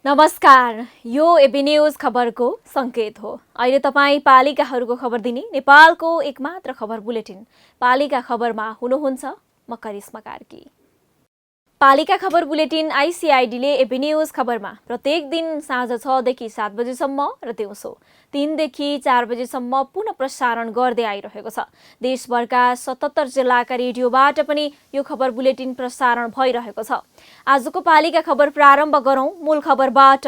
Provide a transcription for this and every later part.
नमस्कार, यो AB news खबरको संकेत हो। अहिले तपाईँ पालिकाहरूको खबर दिने नेपालको एकमात्र खबर बुलेटिन पालिका खबरमा हुनुहुन्छ म करिश्मा कार्की। पालिका खबर बुलेटिन आइसिआइडीले एबी न्यूज खबरमा प्रत्येक दिन साँझ 6 देखि 7 बजेसम्म र दिउँसो 3 देखि 4 बजेसम्म पुनः प्रसारण गर्दै आइरहेको छ। देशभरका 77 जिल्लाका रेडियोबाट पनि यो खबर बुलेटिन प्रसारण भइरहेको छ। आजको पालिका खबर प्रारम्भ गरौं मूल खबरबाट।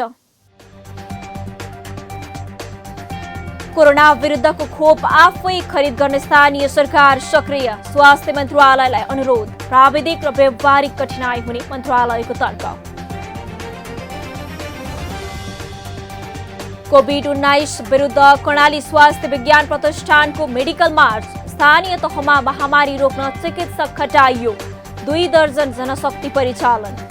कोरोना विरुद्धको खोप आफै खरिद गर्ने स्थानीय सरकार सक्रिय, स्वास्थ्य मन्त्रालयलाई अनुरोध। प्राविधिक र व्यावहारिक कठिनाई हुने मन्त्रालयको तर्क। कोभिड-19 विरुद्ध कर्णाली स्वास्थ्य विज्ञान प्रतिष्ठानको मेडिकल मार्च, स्थानीय तहमा महामारी रोक्न चिकित्सक खटाइयो। 2 दर्जन जनशक्ति परिचालन।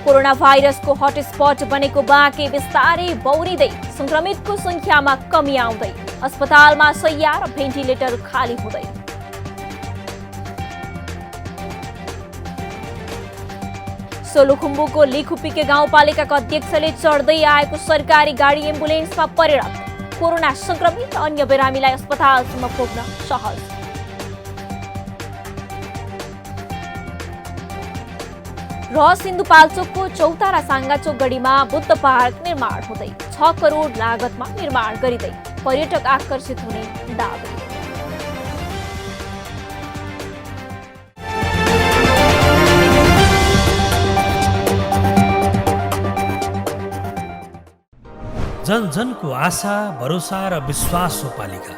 कोरोना भाइरसको हटस्पट बनेको बाँके बिस्तारै बौरिँदै संक्रमितको संख्यामा कमी आउँदै, अस्पतालमा शैय्या र भेन्टिलेटर खाली हुँदै। सोलुखुम्बुको लिखुपिके गाउँपालिकाका अध्यक्षले चढ्दै आएको सरकारी गाडी एम्बुलेन्समा परिणत। कोरोना संक्रमित अन्य बिरामीलाई अस्पतालसम्म पुग्न सहज। र सिन्धुपाल्चोकको चौतारा साङ्गाचोक गढीमा बुद्ध पार्क निर्माण हुँदै 6 करोड लागतमा निर्माण गरिँदै पर्यटक आकर्षित हुने दावी। जन जनको आशा, भरोसा र विश्वास हो पालिका।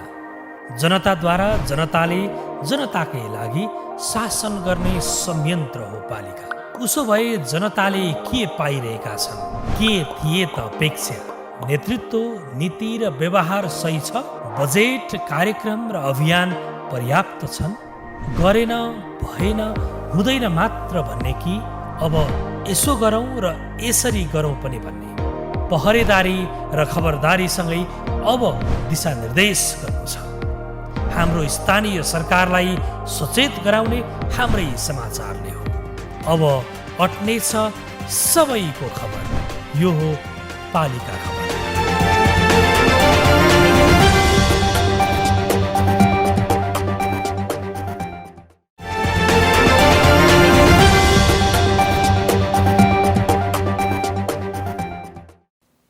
जनताद्वारा जनताले जनताकै लागि शासन गर्ने संयन्त्र हो पालिका। उसो भए जनताले के पाइरहेका छन्? के थिए त अपेक्षा? नेतृत्व, नीति र व्यवहार सही छ? बजेट, कार्यक्रम र अभियान पर्याप्त छन्? गरेन, भएन, हुँदैन मात्र भन्ने कि अब यसो गरौँ र यसरी गरौँ पनि भन्ने? पहरेदारी र खबरदारीसँगै अब दिशानिर्देश गर्नु छ। हाम्रो स्थानीय सरकारलाई सचेत गराउने हाम्रै समाचारले हो। अब अट्नेछ सबैको खबर। यो हो पालिका खबर।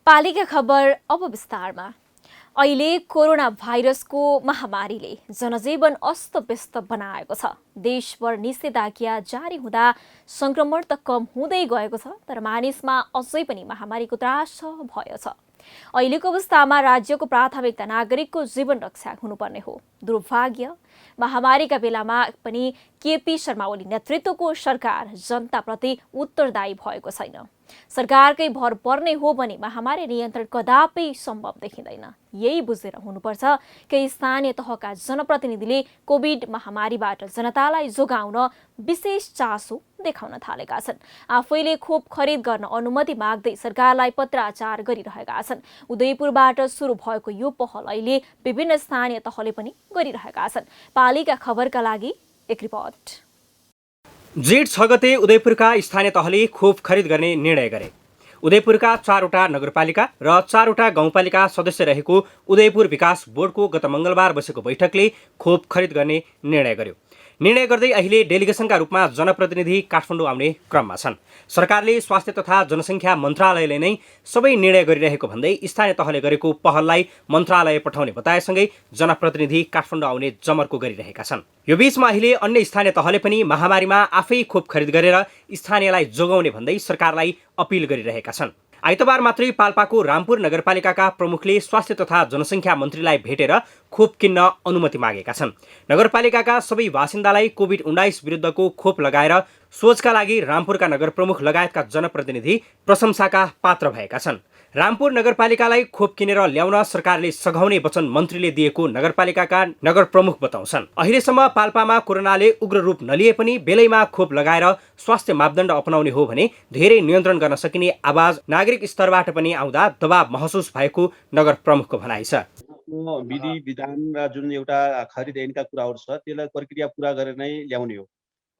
पालिका खबर अब विस्तारमा। अहिले कोरोना भाइरसको महामारीले जनजीवन अस्तव्यस्त बनाएको छ। देशभर निषेधाज्ञा जारी हुँदा संक्रमण त कम हुँदै गएको छ, तर मानिसमा अझै पनि महामारीको त्रास भयो छ। अहिलेको अवस्थामा राज्यको प्राथमिकता नागरिकको जीवन रक्षा हुनुपर्ने हो। दुर्भाग्य, महामारीका बेलामा पनि केपी शर्मा ओली नेतृत्वको सरकार जनताप्रति उत्तरदायी भएको छैन। सरकारकै भर पर्ने हो भने महामारी नियन्त्रण कदापि सम्भव देखिँदैन। यही बुझेर हुनुपर्छ कि स्थानीय तहका जनप्रतिनिधिले कोभिड महामारीबाट जनतालाई जोगाउन विशेष चासो देखाउन थालेका छन्। आफैले खोप खरिद गर्न अनुमति माग्दै सरकारलाई पत्राचार गरिरहेका छन्। उदयपुरबाट सुरु भएको यो पहल अहिले विभिन्न स्थानीय तहले पनि गरिरहेका छन्। पालिका खबरका लागि एक रिपोर्ट। जेठ 6 गते उदयपुरका स्थानीय तहले खोप खरिद गर्ने निर्णय गरे। उदयपुरका 4वटा नगरपालिका र 4वटा गाउँपालिका सदस्य रहेको उदयपुर विकास बोर्डको गत मङ्गलबार बसेको बैठकले खोप खरिद गर्ने निर्णय गर्यो। निर्णय गर्दै अहिले डेलिगेसनका रूपमा जनप्रतिनिधि काठमाडौँ आउने क्रममा छन्। सरकारले स्वास्थ्य तथा जनसङ्ख्या मन्त्रालयले नै सबै निर्णय गरिरहेको भन्दै स्थानीय तहले गरेको पहललाई मन्त्रालय पठाउने बताएसँगै जनप्रतिनिधि काठमाडौँ आउने जमर्को गरिरहेका छन्। यो बीचमा अहिले अन्य स्थानीय तहले पनि महामारीमा आफै खोप खरिद गरेर स्थानीयलाई जोगाउने भन्दै सरकारलाई अपिल गरिरहेका छन्। आइतबार मात्रै पाल्पाको रामपुर नगरपालिकाका प्रमुखले स्वास्थ्य तथा जनसङ्ख्या मन्त्रीलाई भेटेर खोप किन्न अनुमति मागेका छन्। नगरपालिकाका सबै बासिन्दालाई कोभिड-19 विरुद्धको खोप लगाएर सोचका लागि रामपुरका नगर प्रमुख लगायतका जनप्रतिनिधि प्रशंसाका पात्र भएका छन्। रामपुर नगरपालिकालाई खोप किनेर ल्याउन सरकारले सघाउने वचन मन्त्रीले दिएको नगरपालिकाका नगर प्रमुख बताउँछन्। अहिलेसम्म पाल्पामा कोरोनाले उग्र रूप नलिए पनि बेलैमा खोप लगाएर स्वास्थ्य मापदण्ड अपनाउने हो भने धेरै नियन्त्रण गर्न सकिने आवाज नागरिक स्तरबाट पनि आउँदा दबाव महसुस भएको नगर प्रमुखको भनाइ छ। विधि विधान र जुन एउटा खरिद ऐनका कुराहरू छ त्यसलाई प्रक्रिया पुरा गरेर नै ल्याउने हो।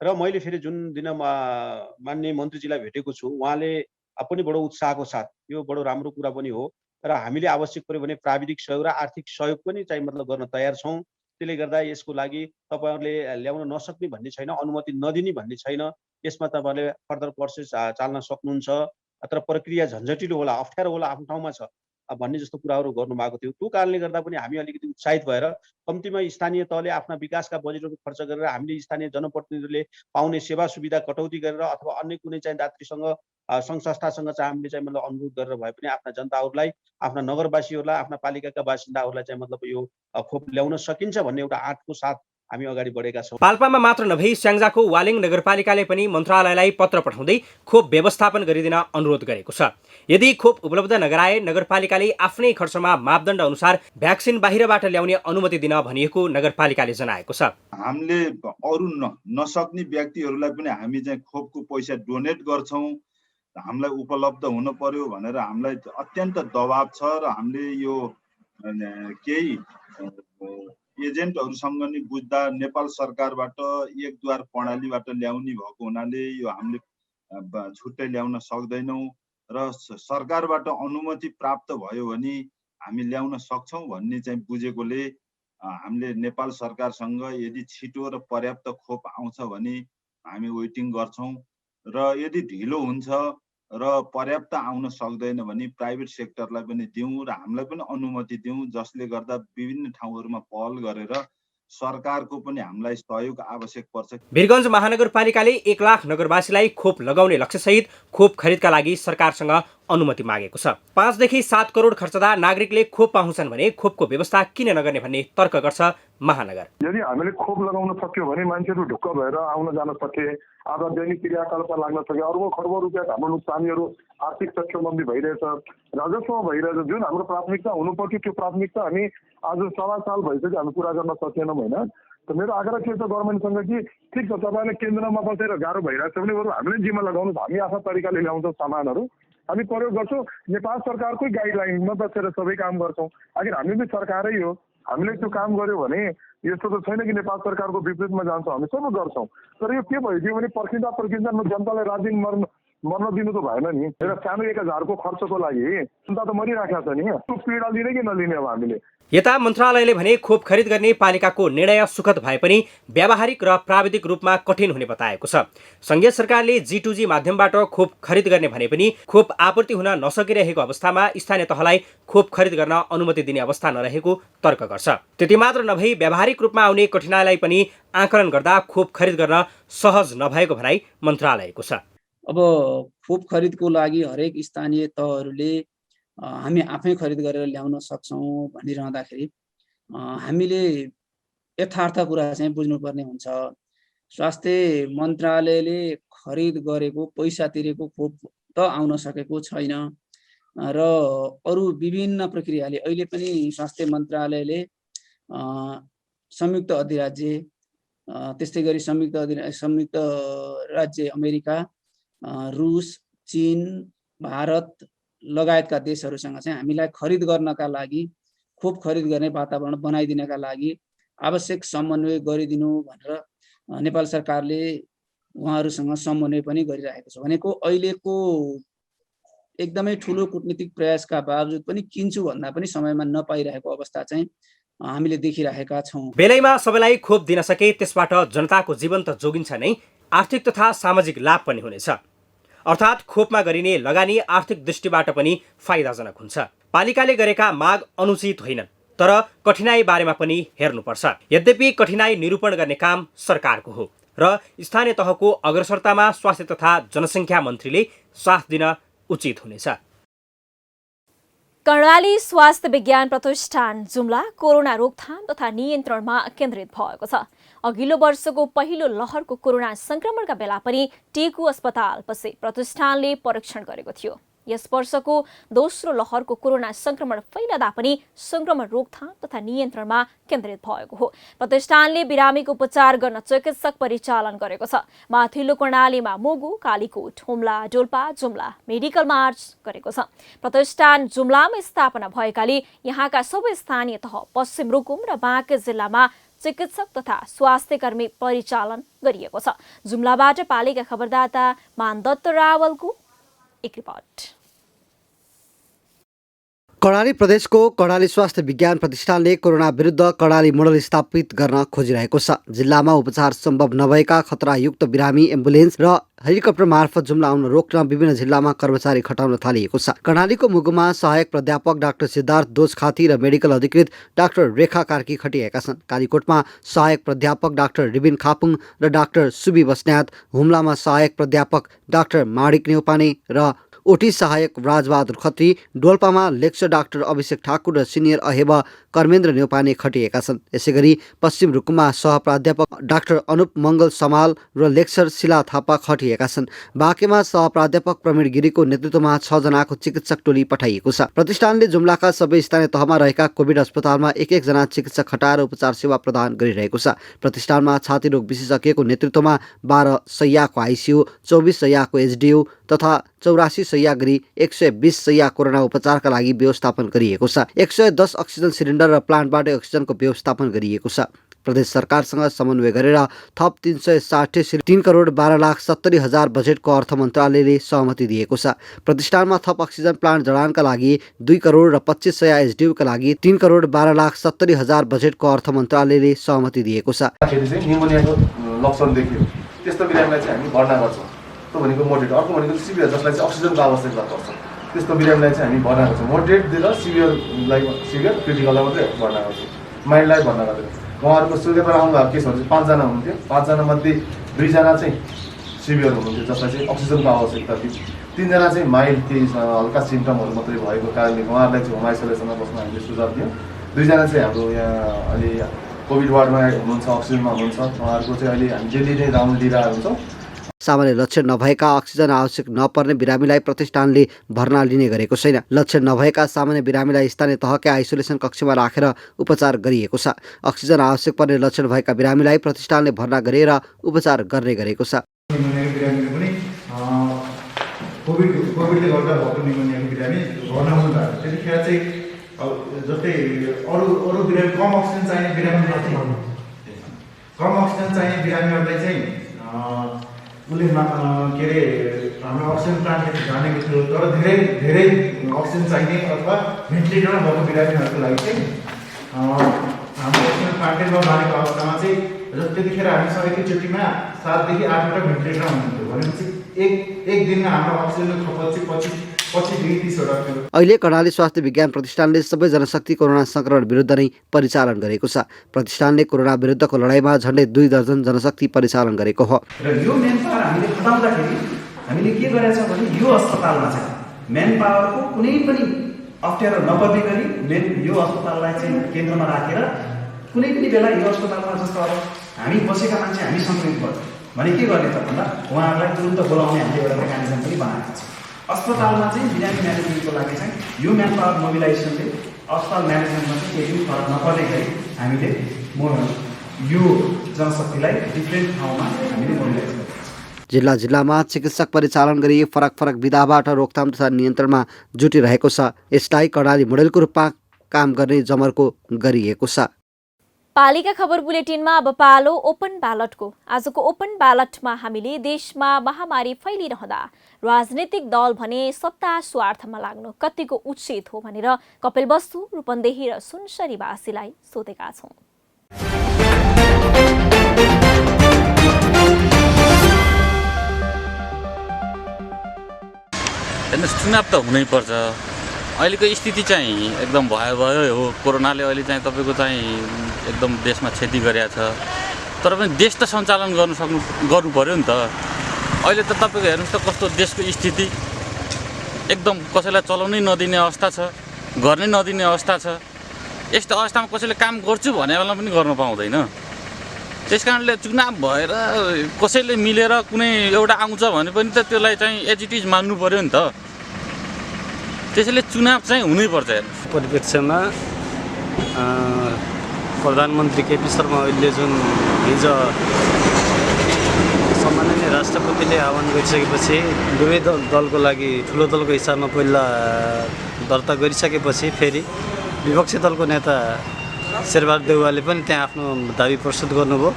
र मैले फेरि जुन दिन माननीय मन्त्रीजीलाई भेटेको छु उहाँले पनि बडो उत्साहको साथ यो बडो राम्रो कुरा पनि हो र हामीले आवश्यक पर्यो भने प्राविधिक सहयोग र आर्थिक सहयोग पनि चाहिँ गर्न तयार छौँ। त्यसले गर्दा यसको लागि तपाईँहरूले ल्याउन नसक्ने भन्ने छैन, अनुमति नदिने भन्ने छैन। यसमा तपाईँहरूले फर्दर प्रोसेस चाल्न सक्नुहुन्छ। तर प्रक्रिया झन्झटिलो होला, अप्ठ्यारो होला, आफ्नो ठाउँमा छ भन्ने जस्तो कुराहरू गर्नुभएको थियो। त्यो कारणले गर्दा पनि हामी अलिकति उत्साहित भएर कम्तीमा स्थानीय तहले आफ्ना विकासका बजेटहरू खर्च गरेर हामीले स्थानीय जनप्रतिनिधिले पाउने सेवा सुविधा कटौती गरेर अथवा अन्य कुनै चाहिँ दातृसँग सङ्घ संस्थासँग चाहिँ हामीले चाहिँ अनुरोध गरेर भए पनि आफ्ना जनताहरूलाई, आफ्ना नगरवासीहरूलाई, आफ्ना पालिकाका बासिन्दाहरूलाई चाहिँ यो खोप ल्याउन सकिन्छ भन्ने एउटा आँटको साथ हामी अगाडि बढेका छौँ। पाल्पामा मात्र नभई स्याङ्जाको वालिङ नगरपालिकाले पनि मन्त्रालयलाई पत्र पठाउँदै खोप व्यवस्थापन गरिदिन अनुरोध गरेको छ। यदि खोप उपलब्ध नगराए नगरपालिकाले आफ्नै खर्चमा मापदण्ड अनुसार भ्याक्सिन बाहिरबाट ल्याउने अनुमति दिन भनिएको नगरपालिकाले जनाएको छ। हामीले अरू नसक्ने व्यक्तिहरूलाई पनि हामी चाहिँ खोपको पैसा डोनेट गर्छौँ। हामीलाई उपलब्ध हुन पर्यो भनेर हामीलाई अत्यन्त दबाब छ र हामीले यो केही एजेन्टहरूसँग नि बुझ्दा नेपाल सरकारबाट एक द्वार प्रणालीबाट ल्याउने भएको हुनाले यो हामीले छुट्टै ल्याउन सक्दैनौँ र सरकारबाट अनुमति प्राप्त भयो भने हामी ल्याउन सक्छौँ भन्ने चाहिँ बुझेकोले हामीले नेपाल सरकारसँग यदि छिटो र पर्याप्त खोप आउँछ भने हामी वेटिङ गर्छौँ र यदि ढिलो हुन्छ र पर्याप्त आउन सक्दैन भने प्राइभेट सेक्टरलाई पनि दिउँ र हामीलाई पनि अनुमति दिउँ, जसले गर्दा विभिन्न ठाउँहरूमा पहल गरेर सरकारको पनि हामीलाई सहयोग आवश्यक पर्छ। वीरगञ्ज महानगरपालिकाले 1 लाख नगरवासीलाई खोप लगाउने लक्ष्यसहित खोप खरिदका लागि सरकारसँग अनुमति मागेको छ। 5 देखि 7 करोड खर्चदा नागरिकले खोप पाउँछन् भने खोपको व्यवस्था किन नगर्ने भन्ने तर्क गर्छ महानगर। यदि हामीले खोप लगाउन सक्यो भने मान्छेहरू ढुक्क भएर आउन जान सके, आफ्ना दैनिक क्रियाकलाप लाग्न सके, अर्बौं खर्बौं रुपियाँ हाम्रो नोक्सानीहरू आर्थिक सक्षमबन्दी भइरहेछ, राजस्व भइरहेछ। जुन हाम्रो प्राथमिकता हुनुपर्थ्यो त्यो प्राथमिकता हामी आज 1.25 साल भइसक्यो हामी पुरा गर्न सकेनौँ होइन। त मेरो आग्रह के छ गभर्मेन्टसँग कि ठिक छ तपाईँले केन्द्रमा बसेर गाह्रो भइरहेछ भने बरु हामीले जिम्मा लगाउनुहोस्, हामी आफ्नो तरिकाले ल्याउँछौँ सामानहरू, हामी प्रयोग गर्छौँ, नेपाल सरकारकै गाइडलाइनमा बसेर सबै काम गर्छौँ। आखिर हामी पनि सरकारै हो, हामीले त्यो काम गर्यो भने यस्तो त छैन कि नेपाल सरकारको विपरीतमा जान्छौँ, हामी सबै गर्छौँ। तर यो के भइदियो भने पर्खिँदा जनतालाई रात दिन मर्न दिनु त भएन नि। एउटा सानो 1000को खर्चको लागि जनता त मरिराखेको छ नि, त्यो पीडा लिने कि नलिने अब हामीले। यता मन्त्रालयले भने खोप खरिद गर्ने पालिकाको निर्णय सुखद भए पनि व्यावहारिक र प्राविधिक रूपमा कठिन हुने बताएको छ। संघीय सरकारले G2G माध्यमबाट खोप खरिद गर्ने भने पनि खोप आपूर्ति हुन नसकिरहेको अवस्थामा स्थानीय तहलाई खोप खरिद गर्न अनुमति दिने अवस्था नरहेको तर्क गर्छ। त्यति मात्र नभई व्यावहारिक रूपमा आउने कठिनाइलाई पनि आकलन गर्दा खोप खरिद गर्न सहज नभएको भनाइ मन्त्रालयको छ। अब खोप खरिदको लागि हरेक स्थानीय तहहरूले हामी आफै खरिद गरेर ल्याउन सक्छौँ भनिरहँदाखेरि हामीले यथार्थ कुरा चाहिँ बुझ्नुपर्ने हुन्छ। स्वास्थ्य मन्त्रालयले खरिद गरेको पैसा तिरेको खोप त आउन सकेको छैन र अरू विभिन्न प्रक्रियाले अहिले पनि स्वास्थ्य मन्त्रालयले संयुक्त अधिराज्य त्यस्तै गरी संयुक्त राज्य अमेरिका, रुस, चीन, भारत लगायतका देशहरूसँग चाहिँ हामीलाई खरिद गर्नका लागि खोप खरिद गर्ने वातावरण बनाइदिनका लागि आवश्यक समन्वय गरिदिनु भनेर नेपाल सरकारले उहाँहरूसँग समन्वय पनि गरिरहेको छ। भनेको अहिलेको एकदमै ठुलो कूटनीतिक प्रयासका बावजुद पनि किन्छु भन्दा पनि समयमा नपाइरहेको अवस्था चाहिँ हामीले देखिरहेका छौँ। बेलैमा सबैलाई खोप दिन सके त्यसबाट जनताको जीवन त जोगिन्छ नै, आर्थिक तथा सामाजिक लाभ पनि हुनेछ। अर्थात् खोपमा गरिने लगानी आर्थिक दृष्टिबाट पनि फाइदाजनक हुन्छ। पालिकाले गरेका माग अनुचित होइनन्, तर कठिनाई बारेमा पनि हेर्नुपर्छ। यद्यपि कठिनाई निरूपण गर्ने काम सरकारको हो र स्थानीय तहको अग्रसरतामा स्वास्थ्य तथा जनसङ्ख्या मन्त्रीले साथ दिन उचित हुनेछ। कर्णाली स्वास्थ्य विज्ञान प्रतिष्ठान जुम्ला कोरोना रोकथाम तथा नियन्त्रणमा केन्द्रित भएको छ। अघिल्लो वर्षको पहिलो लहरको कोरोना संक्रमणका बेला पनि टेकु अस्पतालपछि प्रतिष्ठानले परीक्षण गरेको थियो। यस वर्षको दोस्रो लहरको कोरोना संक्रमण फैलदा पनि संक्रमण रोकथाम तथा नियन्त्रणमा केन्द्रित भएको हो। प्रतिष्ठानले बिरामीको उपचार गर्न चिकित्सक परिचालन गरेको छ। माथिल्लो कर्णालीमा मुगु, कालीकोट, हुम्ला, डोल्पा, जुम्ला मेडिकल मार्च गरेको छ। प्रतिष्ठान जुम्लामा स्थापना भएकाले यहाँका सबै स्थानीय तह पश्चिम रुकुम र बाँके जिल्लामा चिकित्सक तथा स्वास्थ्य कर्मी परिचालन गरिएको छ। जुम्लाबाट पालिका खबरदाता मानदत्त रावलको एक रिपोर्ट। कर्णाली प्रदेशको कर्णाली स्वास्थ्य विज्ञान प्रतिष्ठानले कोरोना विरुद्ध कर्णाली मोडल स्थापित गर्न खोजिरहेको छ। जिल्लामा उपचार सम्भव नभएका खतरायुक्त बिरामी एम्बुलेन्स र हेलिकप्टर मार्फत जुम्ला आउन रोक्न विभिन्न जिल्लामा कर्मचारी खटाउन थालिएको छ। कर्णालीको मुगुमा सहायक प्राध्यापक डाक्टर सिद्धार्थ दोजखाती र मेडिकल अधिकृत डाक्टर रेखा कार्की खटिएका छन्। कालीकोटमा सहायक प्राध्यापक डाक्टर रिबिन खापुङ र डाक्टर सुबी बस्न्यात, हुम्लामा सहायक प्राध्यापक डाक्टर माणिक नेउपाने र ओटी सहायक राजबहादुर खत्री, डोल्पामा लेक्चर डाक्टर अभिषेक ठाकुर र सिनियर अहेब कर्मेन्द्र नेउपाने खटिएका छन्। यसैगरी पश्चिम रुकुममा सहप्राध्यापक डाक्टर अनुप मङ्गल समाल र लेक्चर शिला थापा खटिएका छन्। बाँकेमा सहप्राध्यापक प्रवीण गिरीको नेतृत्वमा 6 जनाको चिकित्सक टोली पठाइएको छ। प्रतिष्ठानले जुम्लाका सबै स्थानीय तहमा रहेका कोभिड अस्पतालमा एक जना चिकित्सक खटाएर उपचार सेवा प्रदान गरिरहेको छ। प्रतिष्ठानमा छाती रोग विशेषज्ञको नेतृत्वमा 12 शय्याको आइसियु, 24 शय्याको एचडियु तथा 84 शय्या गरी 120 शय्या कोरोना उपचारका लागि व्यवस्थापन गरिएको छ। 110 अक्सिजन सिलिन्डर र प्लान्टबाट अक्सिजनको व्यवस्थापन गरिएको छ। प्रदेश सरकारसँग समन्वय गरेर थप 360 3 करोड 12 लाख 70 हजार बजेटको अर्थ मन्त्रालयले सहमति दिएको छ। प्रतिष्ठानमा थप अक्सिजन प्लान्ट जडानका लागि 2 करोड र 25 शय्या एचडियुका लागि 3 करोड 12 लाख 70 हजार बजेटको अर्थ मन्त्रालयले सहमति दिएको छ। निमोनियाको लक्षण देखियो त्यस्तो बिरामीलाई चाहिँ हामी भर्ना गर्छौँ। त्यो भनेको मोडेरेट, अर्को भनेको सिभियर जसलाई चाहिँ अक्सिजनको आवश्यकता पर्छ त्यस्तो बिरामीलाई चाहिँ हामी भर्ना गर्छौँ। मोडेरेट दिएर सिभियरलाई सिभियर क्रिटिकललाई मात्रै भर्ना गर्छौँ, माइल्डलाई भर्ना गर्दैन। उहाँहरूको सुरुमा आउनुभएको केसहरू चाहिँ 5 जना हुनुहुन्थ्यो। 5 जना मध्ये 2 जना चाहिँ सिभियर हुनुहुन्थ्यो जसलाई चाहिँ अक्सिजनको आवश्यकता थियो। 3 जना चाहिँ माइल्ड केही हल्का सिम्टमहरू मात्रै भएको कारणले उहाँहरूलाई चाहिँ होम आइसोलेसनमा बस्न हामीले सुझाव दियौँ। 2 जना चाहिँ हाम्रो यहाँ अहिले कोभिड वार्डमा हुनुहुन्छ, अक्सिजनमा हुनुहुन्छ। उहाँहरूको चाहिँ अहिले हामी डेली नै राउन्ड लिइरहेको हुन्छौँ। सामान्य लक्षण नभएका अक्सिजन आवश्यक नपर्ने बिरामीलाई प्रतिष्ठानले भर्ना लिने गरेको छैन। लक्षण नभएका सामान्य बिरामीलाई स्थानीय तहकै आइसोलेसन कक्षमा राखेर उपचार गरिएको छ। अक्सिजन आवश्यक पर्ने लक्षण भएका बिरामीलाई प्रतिष्ठानले भर्ना गरेर उपचार गर्ने गरेको छ। कोभिडले गर्दा भएको निमोनियाको बिरामी भर्ना हुनुभएको त्यतिखेर चाहिँ जस्तै अरू बिरामी कम अक्सिजन चाहिने बिरामीहरूलाई चाहिँ उसले के अरे हाम्रो अक्सिजन प्लान्टले जानेको थियो। तर धेरै अक्सिजन चाहिने अथवा भेन्टिलेटरमा भएको बिरामीहरूको लागि चाहिँ हाम्रो अक्सिजन प्लान्टमा जानेको अवस्थामा चाहिँ त्यतिखेर हामीसँग एकैचोटिमा 7 देखि 8वटा भेन्टिलेटर हुनुहुन्थ्यो। भनेपछि एक दिनमा हाम्रो अक्सिजनको खपत चाहिँ 25 वटा थियो। अहिले कर्णाली स्वास्थ्य विज्ञान प्रतिष्ठानले सबै जनशक्ति कोरोना संक्रमण विरुद्ध नै परिचालन गरेको छ। प्रतिष्ठानले कोरोना विरुद्धको लडाइँमा झन्डै 2 दर्जन जनशक्ति परिचालन गरेको हो। र यो मेन पावर हामीले खटाउँदाखेरि हामीले के गरेछ भने यो अस्पतालमा चाहिँ मेन पावरको कुनै पनि अप्ठ्यारो नपर्ने गरी यो अस्पताललाई चाहिँ केन्द्रमा राखेर कुनै पनि बेला यो अस्पतालमा जस्तो अब हामी बसेका मान्छे हामी सङ्क्रमित पर्छ भने के गर्ने त भन्दा उहाँहरूलाई तुरुन्त बोलाउने हामीले एउटा मेकानिजम पनि बनाएको छ। अस्पतालमा चाहिँ बिरामी म्यानेजमेन्टको लागि चाहिँ यो म्यान पावर मोबिलाइजेसनले अस्पताल म्यानेजमेन्टमा चाहिँ केही पनि फरक नपर्ने गरी हामीले यो जनशक्तिलाई डिफ्रेन्ट ठाउँमा हामीले मोबिलाइज गर्छौँ। जिल्लामा चिकित्सक परिचालन गरी फरक विधाबाट रोकथाम तथा नियन्त्रणमा जुटिरहेको छ। यसलाई कर्णाली मोडेलको रूपमा काम गर्ने जमर्को गरिएको छ। पालिका खबर बुलेटिनमा अब पालो ओपन ब्यालटको। आजको ओपन ब्यालटमा हामीले देशमा महामारी फैलिरहँदा राजनीतिक दल भने सत्ता स्वार्थमा लाग्नु कतिको उचित हो भनेर कपिलवस्तु, रूपन्देही र सुनसरीवासीलाई सोधेका छौं। चुनाव त हुनै पर्छ। अहिलेको स्थिति चाहिँ एकदम भयावह हो। कोरोनाले अहिले चाहिँ तपाईको चाहिँ एकदम देशमा क्षति गरेको छ। तर पनि देश त सञ्चालन गर्नु पर्यो नि त। अहिले त तपाईको हेर्नुस् त कस्तो देशको स्थिति एकदम कसैलाई चलाउनै नदिने अवस्था छ। गर्नै नदिने अवस्था छ। यस्तो अवस्थामा कसैले काम गर्छु भने बेला पनि गर्न पाउँदैन। त्यस कारणले चुनाव भएर कसैले मिलेर कुनै एउटा आउँछ भने पनि त त्यसलाई चाहिँ एज इट इज मान्नु पर्यो नि त। त्यसैले चुनाव चाहिँ हुनैपर्छ। परिप्रेक्ष्यमा प्रधानमन्त्री केपी शर्मा ओलीले जुन हिजो सम्माननीय राष्ट्रपतिले आह्वान गरिसकेपछि दुवै दलको लागि ठुलो दलको हिसाबमा पहिला दर्ता गरिसकेपछि फेरि विपक्षी दलको नेता शेरबहादुर देउवाले पनि त्यहाँ आफ्नो दाबी प्रस्तुत गर्नुभयो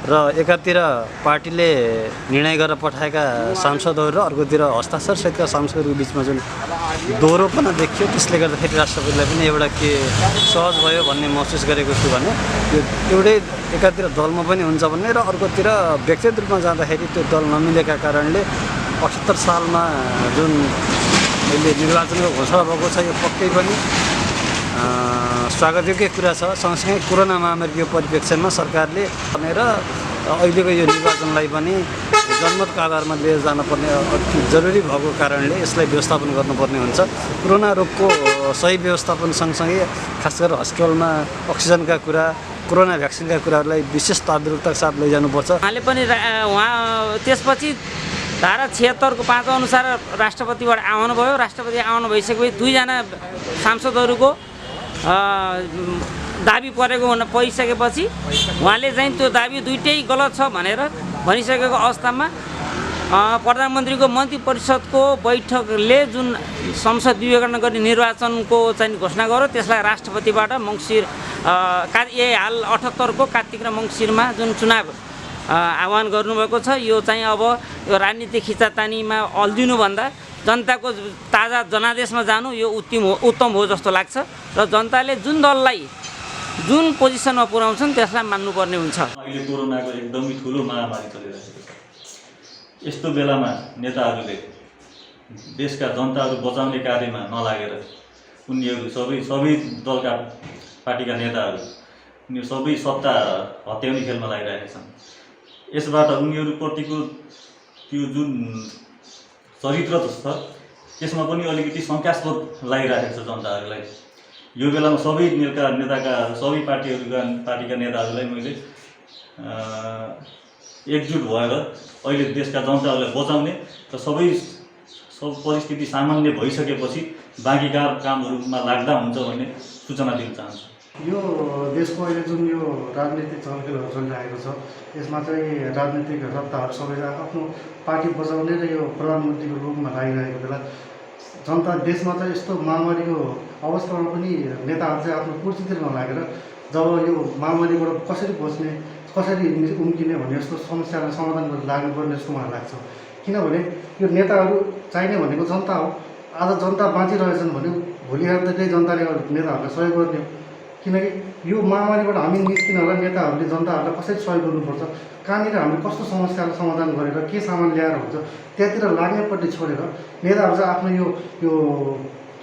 र एकातिर पार्टीले निर्णय गरेर पठाएका सांसदहरू र अर्कोतिर हस्ताक्षरसहितका सांसदहरूको बिचमा जुन दोहोरोपना देखियो, त्यसले गर्दाखेरि राष्ट्रपतिलाई पनि एउटा के सहज भयो भन्ने महसुस गरेको छु भने यो एउटै एकातिर दलमा पनि हुन्छ भन्ने र अर्कोतिर व्यक्तिगत रूपमा जाँदाखेरि त्यो दल नमिलेका कारणले 78 सालमा जुन अहिले निर्वाचनको घोषणा भएको छ यो पक्कै पनि स्वागतयोग्य कुरा छ। सँगसँगै कोरोना महामारीको परिप्रेक्ष्यमा सरकारले भनेर अहिलेको यो निर्वाचनलाई पनि जनमतको आधारमा लिएर जानुपर्ने अति जरुरी भएको कारणले यसलाई व्यवस्थापन गर्नुपर्ने हुन्छ। कोरोना रोगको सही व्यवस्थापन सँगसँगै खास गरेर हस्पिटलमा अक्सिजनका कुरा, कोरोना भ्याक्सिनका कुराहरूलाई विशेष तात्पर्यताका साथ लैजानुपर्छ। उहाँले पनि त्यसपछि धारा 76 को 5 अनुसार राष्ट्रपतिबाट आह्वान भयो। राष्ट्रपति आह्वान भइसकेपछि 2 जना सांसदहरूको दाबी परिसकेपछि उहाँले चाहिँ त्यो दाबी दुइटै गलत छ भनेर भनिसकेको अवस्थामा प्रधानमन्त्रीको मन्त्री परिषदको बैठकले जुन संसद विभागीकरण गर्ने निर्वाचनको चाहिँ घोषणा गर्यो, त्यसलाई राष्ट्रपतिबाट मङ्सिर हाल 78 को कार्तिक र मङ्सिरमा जुन चुनाव आह्वान गर्नुभएको छ, यो चाहिँ अब यो राजनीतिक खिचातानीमा अल्झिनुभन्दा जनताको ताजा जनादेशमा जानु यो उत्तम हो जस्तो लाग्छ र जनताले जुन दललाई जुन पोजिसनमा पुर्याउँछन् त्यसलाई मान्नुपर्ने हुन्छ। अहिले कोरोनाको एकदमै ठुलो महामारी चलिरहेको छ। यस्तो बेलामा नेताहरूले देशका जनताहरू बचाउने कार्यमा नलागेर उनीहरू सबै दलका पार्टीका नेताहरू उनीहरू सबै सत्ता हत्याउने खेलमा लागिरहेका छन्। यसबाट उनीहरूप्रतिको त्यो जुन चरित्र छ त्यसमा पनि अलिकति शङ्कास्पद लागिरहेको छ जनताहरूलाई। यो बेलामा सबै नेताका सबै पार्टीका नेताहरूलाई मैले एकजुट भएर अहिले देशका जनताहरूलाई बचाउने र सब परिस्थिति सामान्य भइसकेपछि बाँकी कामहरूमा लाग्दा हुन्छ भन्ने सूचना दिन चाहन्छु। यो देशको अहिले जुन यो राजनीतिक चलखेलहरू चलिरहेको छ, यसमा चाहिँ राजनीतिक सत्ताहरू सबै आफ्नो पार्टी बचाउने र यो प्रधानमन्त्रीको रूपमा लागिरहेको बेला जनता देशमा चाहिँ यस्तो महामारीको अवस्थामा पनि नेताहरू चाहिँ आफ्नो कुर्सीतिर नलागेर जब यो महामारीबाट कसरी बच्ने, कसरी उम्किने भन्ने जस्तो समस्यालाई समाधान गरेर लाग्नुपर्ने जस्तो मलाई लाग्छ। किनभने यो नेताहरू चाहिने भनेको जनता हो। आज जनता बाँचिरहेछन् भने भोलि आएर त्यही जनताले नेताहरूलाई सहयोग गर्ने हो। किनकि यो महामारीबाट हामी निस्किन होला नेताहरूले जनताहरूलाई कसरी सहयोग गर्नुपर्छ, कहाँनिर हामीले कस्तो समस्यालाई समाधान गरेर के सामान ल्याएर हुन्छ त्यहाँतिर लाग्नेपट्टि छोडेर नेताहरू चाहिँ आफ्नो यो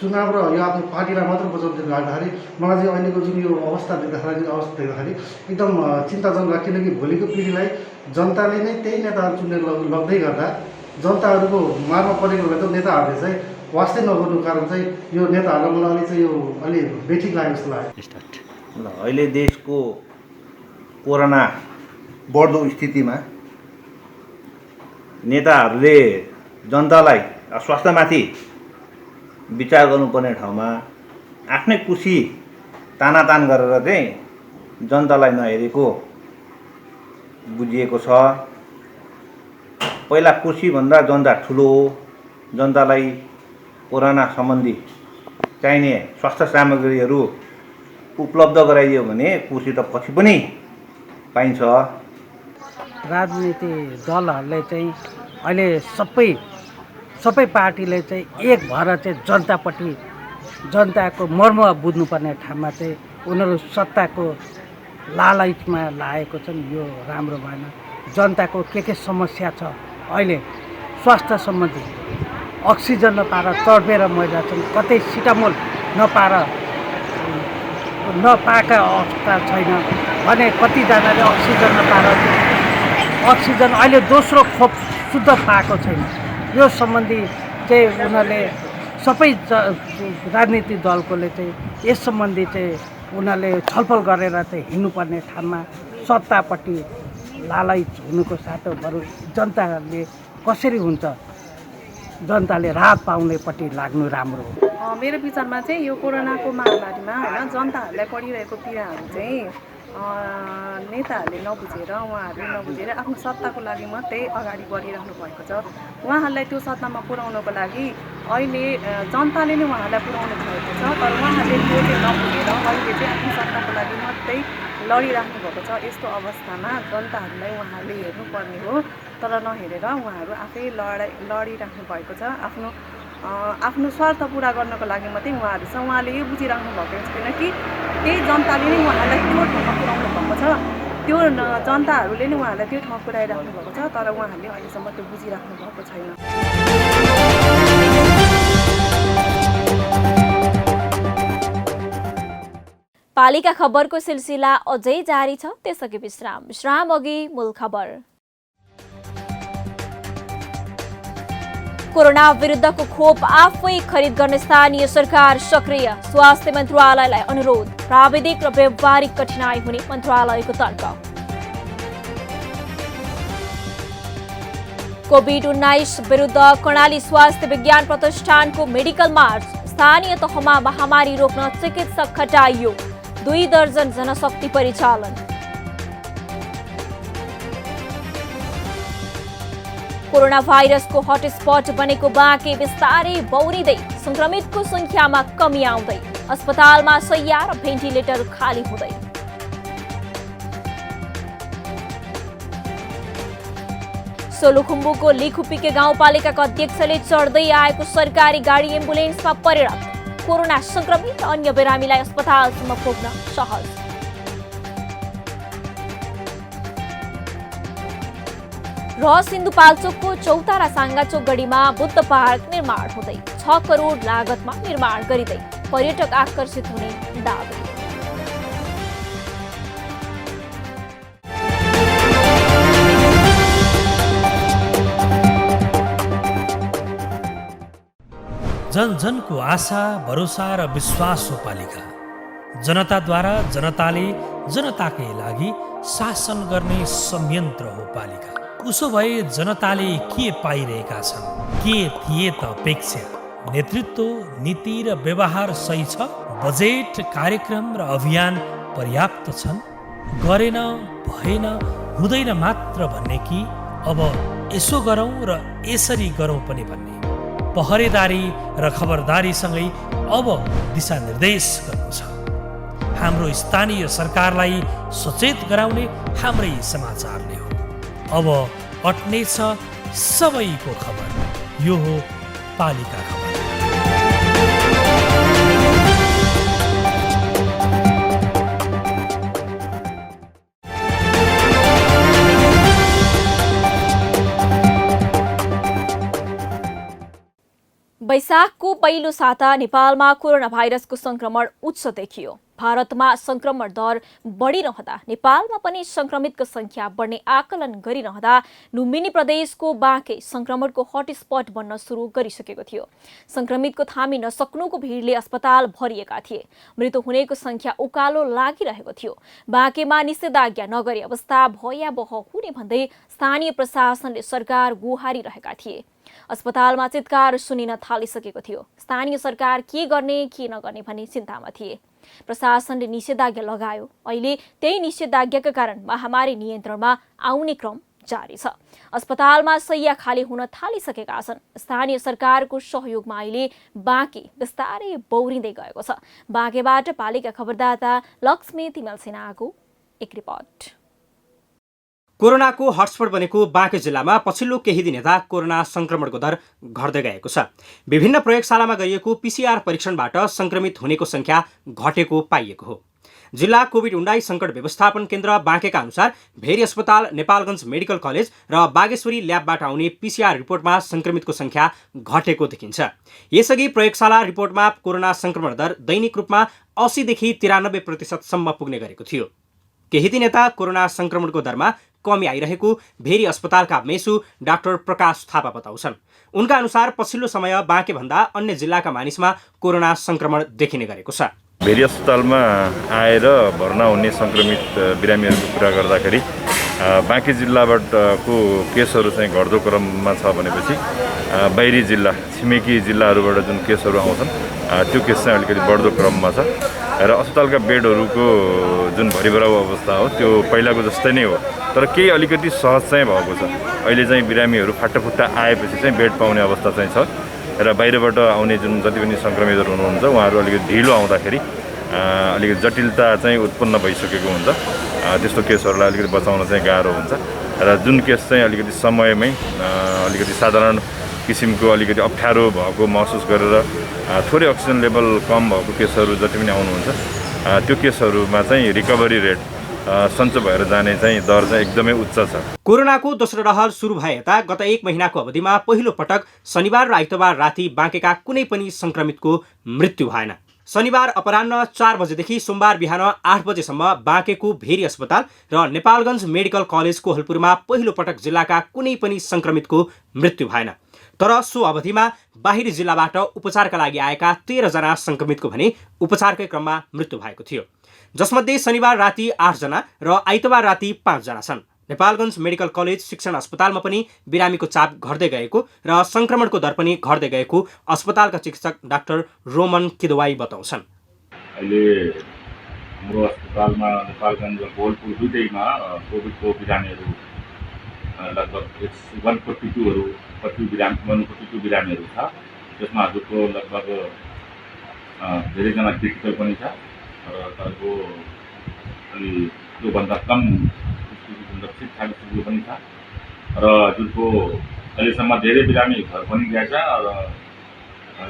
चुनाव र यो आफ्नो पार्टीलाई मात्र बचाउँदै लाग्दाखेरि मलाई चाहिँ अहिलेको जुन यो अवस्था देख्दाखेरि एकदम चिन्ताजनक। किनकि भोलिको पिँढीलाई जनताले नै त्यही नेताहरू चुनेर लग्दै गर्दा जनताहरूको मारमा परेको बेला त नेताहरूले चाहिँ वास्तै नगर्नु कारण चाहिँ यो नेताहरूलाई मलाई चाहिँ यो अलि बेठिक लाग्यो जस्तो लाग्यो। अहिले देशको कोरोना बढ्दो स्थितिमा नेताहरूले जनतालाई स्वास्थ्यमाथि विचार गर्नुपर्ने ठाउँमा आफ्नै खुसी तानातान गरेर चाहिँ जनतालाई नहेरेको बुझिएको छ। पहिला खुसीभन्दा जनता ठुलो हो। जनतालाई कोरोना सम्बन्धी चाहिने स्वास्थ्य सामग्रीहरू उपलब्ध गराइदियो भने खुसी त पछि पनि पाइन्छ। राजनीतिक दलहरूले चाहिँ अहिले सबै पार्टीले चाहिँ एक भएर चाहिँ जनतापट्टि जनताको मर्म बुझ्नुपर्ने ठाउँमा चाहिँ उनीहरू सत्ताको लालचमा लागेको छन्। यो राम्रो भएन। जनताको के समस्या छ अहिले स्वास्थ्य सम्बन्धी अक्सिजन नपाएर तडपेर मरिरहेछन्, कतै सिटामोल नपाएका अवस्था छैन भने कतिजनाले अक्सिजन नपाएर अक्सिजन अहिले दोस्रो खोप शुद्ध पाएको छैन। यो सम्बन्धी चाहिँ उनीहरूले सबै राजनीतिक दलकोले चाहिँ यस सम्बन्धी चाहिँ उनीहरूले छलफल गरेर चाहिँ हिँड्नुपर्ने ठाउँमा सत्तापट्टि लालच हुनुको साटो बरु जनताले कसरी हुन्छ जनताले राहत पाउनेपट्टि लाग्नु राम्रो हो। मेरो विचारमा चाहिँ यो कोरोनाको महामारीमा होइन जनताहरूलाई परिरहेको पीडाहरू चाहिँ नेताहरूले नबुझेर उहाँहरूले नबुझेर आफ्नो सत्ताको लागि मात्रै अगाडि बढिरहनु भएको छ। उहाँहरूलाई त्यो सत्तामा पुर्याउनको लागि अहिले जनताले नै उहाँहरूलाई पुर्याउनु भएको छ, तर उहाँहरूले त्यो चाहिँ नबुझेर अहिले चाहिँ आफ्नो सत्ताको लागि मात्रै लडिराख्नु भएको छ। यस्तो अवस्थामा जनताहरूलाई उहाँहरूले हेर्नुपर्ने हो, तर नहेरेर उहाँहरू आफै लडिराख्नु भएको छ। आफ्नो स्वार्थ पुरा गर्नको लागि मात्रै उहाँहरू छ। उहाँले यो बुझिराख्नु भएको छैन कि त्यही जनताले नै उहाँहरूलाई त्यो ठाउँमा पुर्याउनु भएको छ, त्यो जनताहरूले नै उहाँहरूलाई त्यो ठाउँ पुर्याइराख्नु भएको छ, तर उहाँहरूले अहिलेसम्म त्यो बुझिराख्नु भएको छैन। पालिका खबरको सिलसिला अझै जारी छ, त्यसअघि विश्राम अघि मूल खबर। कोरोना विरुद्धको खोप आफै खरिद गर्ने स्थानीय सरकार सक्रिय, स्वास्थ्य मन्त्रालयलाई अनुरोध। प्राविधिक र व्यावहारिक कठिनाई हुने मन्त्रालयको तर्क। कोभिड-19 विरुद्ध कर्णाली स्वास्थ्य विज्ञान प्रतिष्ठानको मेडिकल मार्च। स्थानीय तहमा महामारी रोक्न चिकित्सक खटाइयो। 2 दर्जन जनशक्ति परिचालन। कोरोना भाइरसको हटस्पट बनेको बाँके बिस्तारै बौरिँदै संक्रमितको संख्यामा कमी आउँदै अस्पतालमा शैय्या र भेन्टिलेटर खाली हुँदै। सोलुखुम्बुको लिखुपिके गाउँपालिकाको अध्यक्षले चढ्दै आएको सरकारी गाडी एम्बुलेन्समा परिणत। कोरोना संक्रमित अन्य बिरामीलाई अस्पतालसम्म पुग्न सहज। र सिन्धुपाल्चोकको चौतारा साङ्गाचोक गढीमा बुद्ध पार्क निर्माण हुँदै 6 करोड लागतमा निर्माण गरिँदै पर्यटक आकर्षित हुने दावी। जन जनको आशा भरोसा र विश्वास हो पालिका। जनताद्वारा जनताले जनताकै लागि शासन गर्ने संयन्त्र हो पालिका। उसो भए जनताले के पाइरहेका छन्, के थिए त अपेक्षा? नेतृत्व, नीति र व्यवहार सही छ? बजेट, कार्यक्रम र अभियान पर्याप्त छन्? गरेन, भएन, हुँदैन मात्र भन्ने कि अब यसो गरौँ र यसरी गरौँ पनि भन्ने? पहरेदारी र खबरदारीसँगै अब दिशानिर्देश गर्नु छ। हाम्रो स्थानीय सरकारलाई सचेत गराउने हाम्रै समाचारले हो। अब अट्नेछ सबैको खबर। यो हो पालिका खबर। वैशाखको पहिलो साता नेपालमा कोरोना भाइरसको संक्रमण उच्च देखियो। भारतमा संक्रमण दर बढिरहँदा नेपालमा पनि संक्रमितको संख्या बढ्ने आकलन गरिरहँदा लुम्बिनी प्रदेशको बाँके संक्रमणको हटस्पट बन्न सुरु गरिसकेको थियो। संक्रमितको थामी नसक्नुको भिडले अस्पताल भरिएका थिए। मृत्यु हुनेको संख्या उकालो लागिरहेको थियो। बाँकेमा निषेधाज्ञा नगरी अवस्था भयावह हुने भन्दै स्थानीय प्रशासनले सरकार गुहारिरहेका थिए। अस्पतालमा चित्कार सुनिन थालिसकेको थियो। स्थानीय सरकार के गर्ने के नगर्ने भनी चिन्तामा थिए। प्रशासनले निषेधाज्ञा लगायो। अहिले त्यही निषेधाज्ञाका कारण महामारी नियन्त्रणमा आउने क्रम जारी छ। अस्पतालमा शैय्या खाली हुन थालिसकेका छन्। स्थानीय सरकारको सहयोगमा अहिले बाँके बिस्तारै बौरिँदै गएको छ। बाँकेबाट पालिका खबरदाता लक्ष्मी तिमल सेनाको एक रिपोर्ट। कोरोनाको हटस्पट बनेको बाँके जिल्लामा पछिल्लो केही दिन यता कोरोना संक्रमणको दर घट्दै गएको छ। विभिन्न प्रयोगशालामा गरिएको पीसीआर परीक्षणबाट संक्रमित हुनेको संख्या घटेको पाइएको हो। जिल्ला कोभिड-19 सङ्कट व्यवस्थापन केन्द्र बाँकेका अनुसार भेरी अस्पताल, नेपालगञ्ज मेडिकल कलेज र बागेश्वरी ल्याबबाट आउने पीसीआर रिपोर्टमा संक्रमितको संख्या घटेको देखिन्छ। यसअघि प्रयोगशाला रिपोर्टमा कोरोना संक्रमण दर दैनिक रूपमा 80 देखि 93% सम्म पुग्ने गरेको थियो। केही दिन यता कोरोना संक्रमणको दरमा कमी आइरहेको भेरी अस्पतालका मेसु डाक्टर प्रकाश थापा बताउँछन्। उनका अनुसार पछिल्लो समय बाँकेभन्दा अन्य जिल्लाका मानिसमा कोरोना संक्रमण देखिने गरेको छ। भेरी अस्पतालमा आएर भर्ना हुने सङ्क्रमित बिरामीहरूको कुरा गर्दाखेरि बाँकी जिल्लाबाटको केसहरू चाहिँ घट्दो क्रममा छ भनेपछि बाहिरी जिल्ला छिमेकी जिल्लाहरूबाट जुन केसहरू आउँछन् त्यो केस चाहिँ अलिकति बढ्दो क्रममा छ र अस्पतालका बेडहरूको जुन भरिभराउ अवस्था हो त्यो पहिलाको जस्तै नै हो, तर केही अलिकति सहज चाहिँ भएको छ। अहिले चाहिँ बिरामीहरू फाटाफुट्टा आएपछि चाहिँ बेड पाउने अवस्था चाहिँ छ र बाहिरबाट आउने जुन जति पनि सङ्क्रमितहरू हुनुहुन्छ उहाँहरू अलिकति ढिलो आउँदाखेरि अलिकति जटिलता चाहिँ उत्पन्न भइसकेको हुन्छ। त्यस्तो केसहरूलाई अलिकति बचाउन चाहिँ गाह्रो हुन्छ र जुन केस चाहिँ अलिकति समयमै अलिकति साधारण किसिमको अलिकति अप्ठ्यारो भएको महसुस गरेर थोरै अक्सिजन लेभल कम भएको केसहरू जति पनि आउनुहुन्छ त्यो केसहरूमा चाहिँ रिकभरी रेट सन्चो भएर जाने चाहिँ दर चाहिँ एकदमै उच्च छ। कोरोनाको दोस्रो लहर सुरु भए यता गत 1 महिनाको अवधिमा पहिलो पटक शनिबार र आइतबार राति बाँकेका कुनै पनि संक्रमितको मृत्यु भएन। शनिबार अपराह्न 4 बजेदेखि सोमबार बिहान 8 बजेसम्म बाँकेको भेरी अस्पताल र नेपालगञ्ज मेडिकल कलेज कोहलपुरमा पहिलो पटक जिल्लाका कुनै पनि संक्रमितको मृत्यु भएन। तर सो अवधिमा बाहिरी जिल्लाबाट उपचारका लागि आएका 13 जना संक्रमितको भने उपचारकै क्रममा मृत्यु भएको थियो, जसमध्ये शनिबार राति 8 जना र आइतबार राति 5 जना छन्। नेपालगञ्ज मेडिकल कलेज शिक्षण अस्पतालमा पनि बिरामीको चाप घट्दै गएको र संक्रमणको दर पनि घट्दै गएको अस्पतालका चिकित्सक डाक्टर रोमन किदवाई बताउँछन्। अहिले हाम्रो अस्पतालमा नेपालगञ्ज र कोहलपुर दुईटैमा कोभिडको बिरामीहरू लगभग 142 बिरामीहरू छ। त्यसमा हजुरको लगभग धेरैजना क्रिटिकल पनि छ र तपाईँको अलि त्योभन्दा कम ठिकठाक स्थिति पनि छ र हजुरको अहिलेसम्म धेरै बिरामी घर पनि गएछ र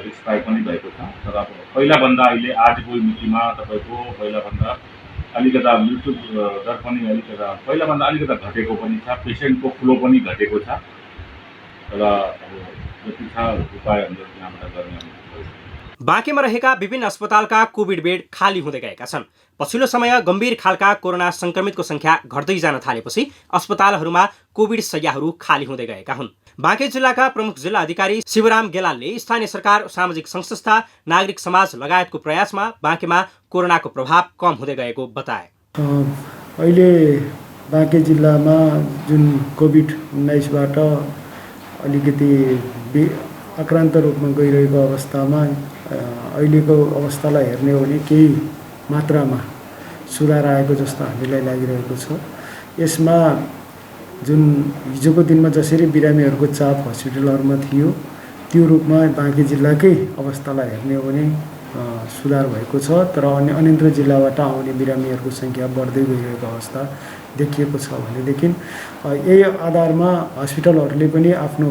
एक्सपायर पनि भएको छ। तर अब पहिलाभन्दा अहिले आजको मितिमा तपाईँको पहिलाभन्दा अलिकता मृत्यु दर पनि अलिकता पहिलाभन्दा अलिकता घटेको पनि छ, पेसेन्टको फ्लो पनि घटेको छ र अब जति छ उपाय हाम्रो यहाँबाट गर्ने। बाँकेमा रहेका विभिन्न अस्पतालका कोभिड बेड खाली हुँदै गएका छन्। पछिल्लो समय गम्भीर खालका कोरोना संक्रमितको संख्या घट्दै जान थालेपछि अस्पतालहरूमा कोभिड शय्याहरू खाली हुँदै गएका हुन्। बाँके जिल्लाका प्रमुख जिल्ला अधिकारी शिवराम गेलालले स्थानीय सरकार, सामाजिक संस्था, नागरिक समाज लगायतको प्रयासमा बाँकेमा कोरोनाको प्रभाव कम हुँदै गएको बताए। अहिले बाँके जिल्लामा जुन कोभिड-19बाट अलिकति आक्रान्त रूपमा गइरहेको अवस्थामा अहिलेको अवस्थालाई हेर्ने हो भने केही मात्रामा सुधार आएको जस्तो हामीलाई लागिरहेको छ। यसमा जुन हिजोको दिनमा जसरी बिरामीहरूको चाप हस्पिटलहरूमा थियो त्यो रूपमा बाँके जिल्लाकै अवस्थालाई हेर्ने हो भने सुधार भएको छ, तर अन्य जिल्लाबाट आउने बिरामीहरूको सङ्ख्या बढ्दै गइरहेको अवस्था देखिएको छ भनेदेखि यही आधारमा हस्पिटलहरूले पनि आफ्नो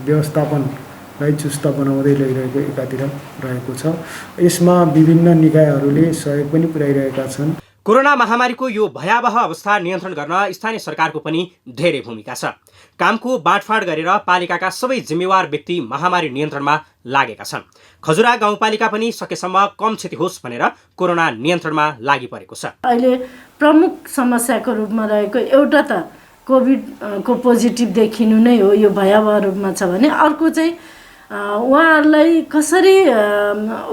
व्यवस्थापनलाई चुस्त बनाउँदै लैरहेको एकातिर रहेको छ। यसमा विभिन्न निकायहरूले सहयोग पनि पुर्याइरहेका छन्। कोरोना महामारीको यो भयावह अवस्था नियन्त्रण गर्न स्थानीय सरकारको पनि धेरै भूमिका छ। कामको बाँडफाँड गरेर पालिकाका सबै जिम्मेवार व्यक्ति महामारी नियन्त्रणमा लागेका छन्। खजुरा गाउँपालिका पनि सकेसम्म कम क्षति होस् भनेर कोरोना नियन्त्रणमा लागि परेको छ। अहिले प्रमुख समस्याको रूपमा रहेको एउटा त कोभिडको पोजिटिभ देखिनु नै हो, यो भयावह रूपमा छ भने अर्को चाहिँ उहाँहरूलाई कसरी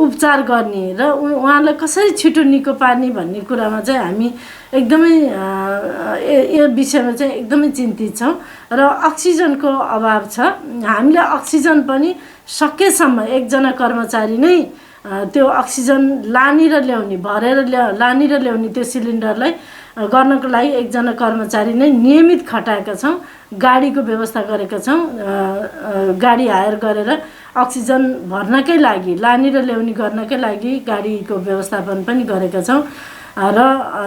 उपचार गर्ने र उहाँलाई कसरी छिटो निको पार्ने भन्ने कुरामा चाहिँ हामी एकदमै यो विषयमा चाहिँ एकदमै चिन्तित छौँ र अक्सिजनको अभाव छ। हामीले अक्सिजन पनि सकेसम्म एकजना कर्मचारी नै त्यो अक्सिजन लाने र ल्याउने भरेर लाने र ल्याउने त्यो सिलिन्डरलाई गर्नको लागि एकजना कर्मचारी नै नियमित खटाएका छौँ। गाडीको व्यवस्था गरेका छौँ, गाडी हायर गरेर अक्सिजन भर्नकै लागि लाने र ल्याउने गर्नकै लागि गाडीको व्यवस्थापन पनि गरेका छौँ र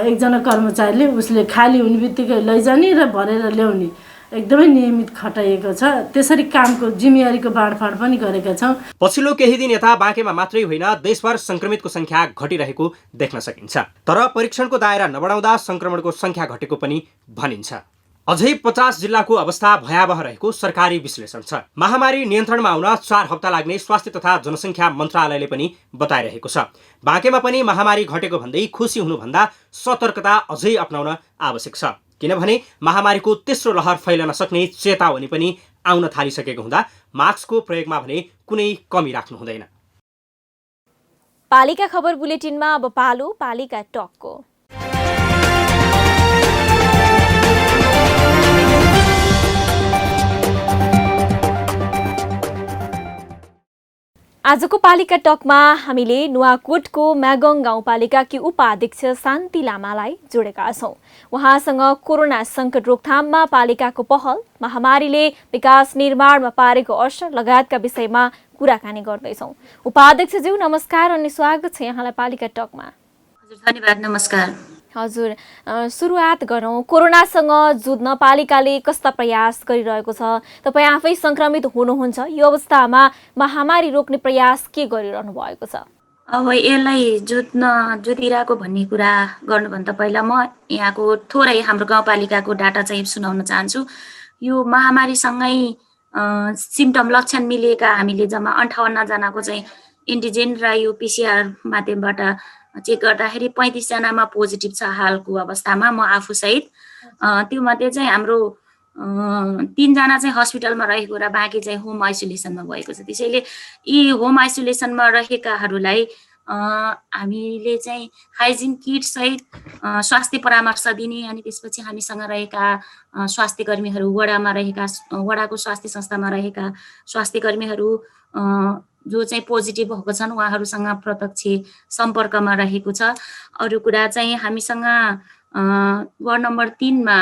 एकजना कर्मचारीले उसले खाली हुने बित्तिकै लैजाने र भरेर ल्याउने एकदमै नियमित खटाइएको छ। त्यसरी कामको जिम्मेवारीको बाँडफाँड पनि गरेका छौँ। पछिल्लो केही दिन यता बाँकेमा मात्रै होइन देशभर संक्रमितको संख्या घटिरहेको देख्न सकिन्छ, तर परीक्षणको दायरा नबढाउँदा संक्रमणको संख्या घटेको पनि भनिन्छ। अझै 50 जिल्लाको अवस्था भयावह रहेको सरकारी विश्लेषण छ। महामारी नियन्त्रणमा आउन 4 हप्ता लाग्ने स्वास्थ्य तथा जनसङ्ख्या मन्त्रालयले पनि बताइरहेको छ। बाँकेमा पनि महामारी घटेको भन्दै खुसी हुनुभन्दा सतर्कता अझै अपनाउन आवश्यक छ, किनभने महामारीको तेस्रो लहर फैलन सक्ने चेतावनी पनि आउन थालिसकेको हुँदा मास्कको प्रयोगमा भने कुनै कमी राख्नु हुँदैन। पालिका खबर बुलेटिनमा अब पालो पालिका टकको। आजको पालिका टकमा हामीले नुवाकोटको म्यागङ गाउँपालिकाकी उपाध्यक्ष शान्ति लामालाई जोडेका छौं। उहाँसँग कोरोना संकट रोकथाममा पालिकाको पहल, महामारीले विकास निर्माणमा पारेको असर लगायतका विषयमा कुराकानी गर्दैछौं। उपाध्यक्षज्यू नमस्कार अनि स्वागत छ यहाँलाई पालिका टकमा। हजुर धन्यवाद, नमस्कार। हजुर, सुरुवात गरौँ। कोरोनासँग जुझ्न पालिकाले कस्ता प्रयास गरिरहेको छ? तपाईँ आफै संक्रमित हुनुहुन्छ, यो अवस्थामा महामारी रोक्ने प्रयास के गरिरहनु भएको छ? अब यसलाई जोतिरहेको भन्ने कुरा गर्नुभन्दा पहिला म यहाँको थोरै हाम्रो गाउँपालिकाको डाटा चाहिँ सुनाउन चाहन्छु। यो महामारीसँगै सिम्टम लक्षण मिलिएका हामीले जम्मा 58 जनाको चाहिँ एन्टिजेन र यो पिसिआर माध्यमबाट चेक गर्दाखेरि 35 जनामा पोजिटिभ छ हालको अवस्थामा, म आफू सहित। त्यो मध्ये चाहिँ हाम्रो 3 जना चाहिँ हस्पिटलमा रहेको र बाँकी चाहिँ होम आइसोलेसनमा भएको छ। त्यसैले यी होम आइसोलेसनमा रहेकाहरूलाई हामीले चाहिँ हाइजिन किट सहित स्वास्थ्य परामर्श दिने, अनि त्यसपछि हामीसँग रहेका स्वास्थ्य कर्मीहरू, वडाको स्वास्थ्य संस्थामा रहेका स्वास्थ्य कर्मीहरू जो चाहिँ पोजिटिभ भएको छन् उहाँहरूसँग प्रत्यक्ष सम्पर्कमा रहेको छ। अरू कुरा चाहिँ हामीसँग वार्ड नम्बर 3 मा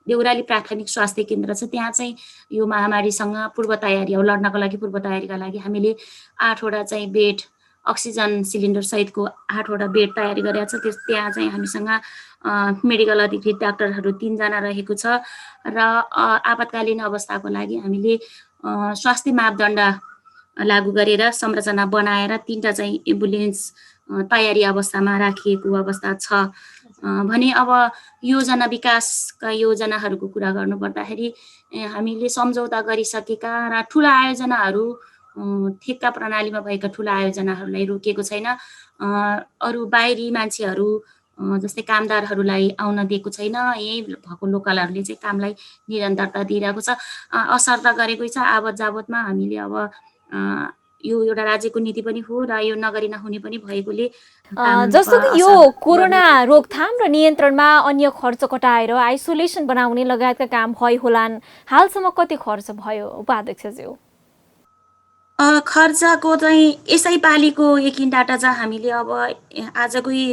देउराली प्राथमिक स्वास्थ्य केन्द्र छ। त्यहाँ चाहिँ यो महामारीसँग पूर्व तयारी लड्नको लागि पूर्व तयारीका लागि हामीले 8 वटा चाहिँ बेड, अक्सिजन सिलिन्डर सहितको 8 वटा बेड तयारी गरेका छ। त्यहाँ चाहिँ हामीसँग मेडिकल अधिकृत डाक्टरहरू 3 जना रहेको छ र आपतकालीन अवस्थाको लागि हामीले स्वास्थ्य मापदण्ड लागू गरेर संरचना बनाएर 3टा चाहिँ एम्बुलेन्स तयारी अवस्थामा राखिएको अवस्था छ भने अब योजना विकासका योजनाहरूको कुरा गर्नुपर्दाखेरि हामीले सम्झौता गरिसकेका र ठुला आयोजनाहरू ठेक्का प्रणालीमा भएका ठुला आयोजनाहरूलाई रोकेको छैन। अरू बाहिरी मान्छेहरू जस्तै कामदारहरूलाई आउन दिएको छैन। यही भएको लोकलहरूले चाहिँ कामलाई निरन्तरता दिइरहेको छ। असर त गरेकै छ। आवत जावतमा हामीले अब यो एउटा राज्यको नीति पनि हो र यो नगरी नहुने पनि भएकोले जस्तो कि यो कोरोना रोकथाम र नियन्त्रणमा अन्य खर्च कटाएर आइसोलेसन बनाउने लगायतका काम भए होलान्। हालसम्म कति खर्च भयो उपाध्यक्षज्यू? खर्चको चाहिँ यसै पालिको एकिन डाटा चाहिँ हामीले अब आजकै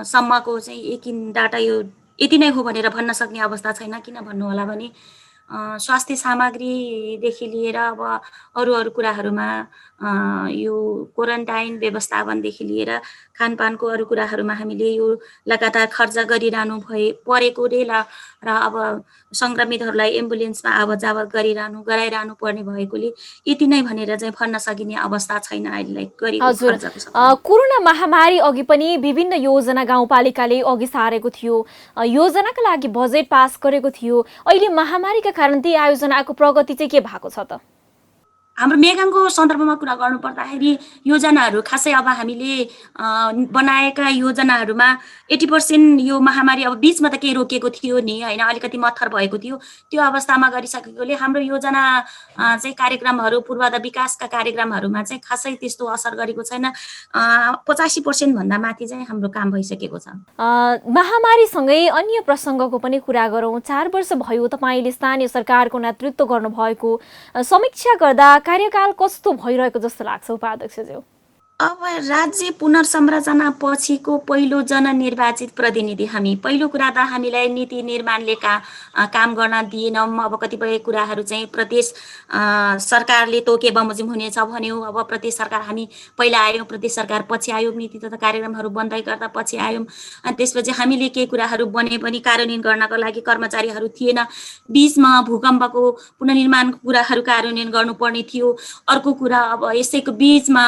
सम्मको चाहिँ एकिन डाटा यो यति नै हो भनेर भन्न सक्ने अवस्था छैन। किन भन्नु होला भने स्वास्थ्य सामग्रीदेखि लिएर अब अरू कुराहरूमा यो क्वारेन्टाइन व्यवस्थापनदेखि लिएर खानपानको अरू कुराहरूमा हामीले यो लगातार खर्च गरिरहनु परेकोले र अब संक्रमितहरूलाई एम्बुलेन्समा आवत जावत गराइरहनु पर्ने भएकोले यति नै भनेर चाहिँ भन्न सकिने अवस्था छैन अहिलेलाई गरेको खर्चको। कोरोना महामारी अघि पनि विभिन्न योजना गाउँपालिकाले अघि सारेको थियो, योजनाका लागि बजेट पास गरेको थियो। अहिले महामारीका कारण ती आयोजनाको प्रगति चाहिँ के भएको छ त? हाम्रो मेगाङको सन्दर्भमा कुरा गर्नुपर्दाखेरि योजनाहरू खासै अब हामीले बनाएका योजनाहरूमा 80% यो महामारी अब बीचमा त केही रोकिएको थियो नि होइन, अलिकति मत्थर भएको थियो। त्यो अवस्थामा गरिसकेकोले हाम्रो योजना चाहिँ कार्यक्रमहरू पूर्वाधार विकासका कार्यक्रमहरूमा चाहिँ खासै त्यस्तो असर गरेको छैन। 85% भन्दा माथि चाहिँ हाम्रो काम भइसकेको छ। महामारीसँगै अन्य प्रसङ्गको पनि कुरा गरौँ। 4 वर्ष भयो तपाईँले स्थानीय सरकारको नेतृत्व गर्नुभएको, समीक्षा गर्दा कार्यकाल कस्तो भइरहेको जस्तो लाग्छ उपाध्यक्षज्यू? अब राज्य पुनर्संरचना पछिको पहिलो जननिर्वाचित प्रतिनिधि हामी। पहिलो कुरा त हामीलाई नीति निर्माणले काम गर्न दिएनौँ। अब कतिपय कुराहरू चाहिँ प्रदेश सरकारले तोके बमोजिम हुनेछ भन्यो। अब प्रदेश सरकार हामी पहिला आयौँ, प्रदेश सरकार पछि आयौँ, नीति तथा कार्यक्रमहरू बन्दै गर्दा पछि आयौँ। अनि त्यसपछि हामीले केही कुराहरू बने पनि कार्यान्वयन गर्नको लागि कर्मचारीहरू थिएन। बीचमा भूकम्पको पुनर्निर्माणको कुराहरू कार्यान्वयन गर्नुपर्ने थियो। अर्को कुरा अब यसैको बीचमा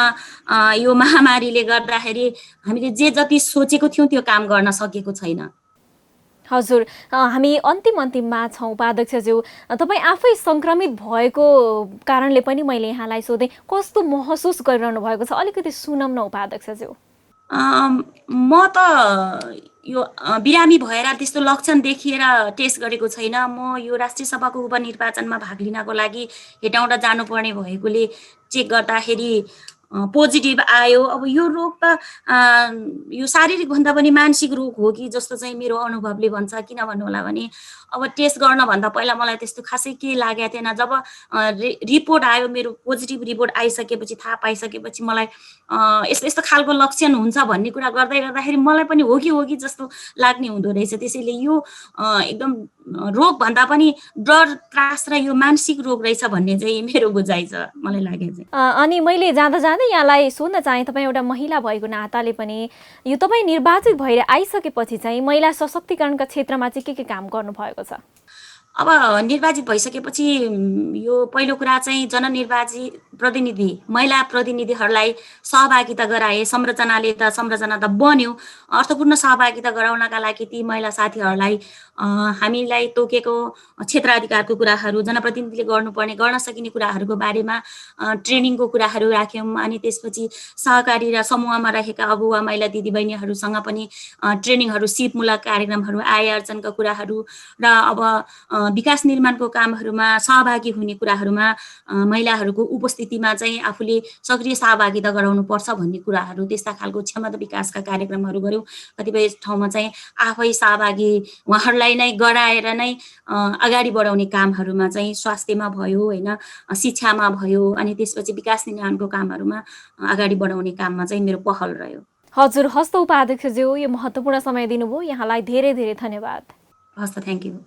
यो महामारीले गर्दाखेरि हामीले जे जति सोचेको थियौँ त्यो काम गर्न सकेको छैन। हजुर, हामी अन्तिममा छौँ उपाध्यक्षज्यू। तपाईँ आफै सङ्क्रमित भएको कारणले पनि मैले यहाँलाई सोधेँ, कस्तो महसुस गरिरहनु भएको छ अलिकति सुनौँ न उपाध्यक्षज्यू। म त यो बिरामी भएर त्यस्तो लक्षण देखिएर टेस्ट गरेको छैन। म यो राष्ट्रिय सभाको उपनिर्वाचनमा भाग लिनको लागि हेटौँडा जानुपर्ने भएकोले चेक गर्दाखेरि पोजिटिभ आयो। अब यो रोग त यो शारीरिक भन्दा पनि मानसिक रोग हो कि जस्तो चाहिँ मेरो अनुभवले भन्छ। किन भन्नु होला भने अब टेस्ट गर्नभन्दा पहिला मलाई त्यस्तो खासै के लागेको थिएन। जब रिपोर्ट आयो, मेरो पोजिटिभ रिपोर्ट आइसकेपछि, थाहा पाइसकेपछि मलाई यस्तो यस्तो खालको लक्षण हुन्छ भन्ने कुरा गर्दै गर्दाखेरि मलाई पनि हो कि जस्तो लाग्ने हुँदो रहेछ। त्यसैले यो एकदम रोगभन्दा पनि डर, त्रास र यो मानसिक रोग रहेछ भन्ने चाहिँ मेरो बुझाइ छ, मलाई लाग्यो चाहिँ। अनि मैले जाँदा यहाँलाई सोध्न चाहे, तपाईँ एउटा महिला भएको नाताले पनि यो तपाईँ निर्वाचित भएर आइसकेपछि चाहिँ महिला सशक्तिकरणका क्षेत्रमा चाहिँ के काम गर्नुभएको छ? अब निर्वाचित भइसकेपछि यो पहिलो कुरा चाहिँ जननिर्वाचित प्रतिनिधि, महिला प्रतिनिधिहरूलाई सहभागिता गराए। संरचना त बन्यो। अर्थपूर्ण सहभागिता गराउनका लागि ती महिला साथीहरूलाई हामीलाई तोकेको क्षेत्राधिकारको कुराहरू, जनप्रतिनिधिले गर्नुपर्ने, गर्न सकिने कुराहरूको बारेमा ट्रेनिङको कुराहरू राख्यौँ। अनि त्यसपछि सहकारी र समूहमा रहेका अगुवा महिला दिदीबहिनीहरूसँग पनि ट्रेनिङहरू, सिपमूलक कार्यक्रमहरू, आय आर्जनका कुराहरू र अब विकास निर्माणको कामहरूमा सहभागी हुने कुराहरूमा महिलाहरूको उपस्थितिमा चाहिँ आफूले सक्रिय सहभागिता गराउनुपर्छ भन्ने कुराहरू, त्यस्ता खालको क्षमता विकासका कार्यक्रमहरू गऱ्यौँ। कतिपय ठाउँमा चाहिँ आफै सहभागी उहाँहरूलाई नै गराएर नै अगाडि बढाउने कामहरूमा चाहिँ स्वास्थ्यमा भयो, होइन, शिक्षामा भयो, अनि त्यसपछि विकास निर्माणको कामहरूमा अगाडि बढाउने काममा चाहिँ मेरो पहल रह्यो। हजुर, हस्त उपाध्यक्षज्यू, यो महत्त्वपूर्ण समय दिनुभयो, यहाँलाई धेरै धेरै धन्यवाद। हस्त, थ्याङ्क यू।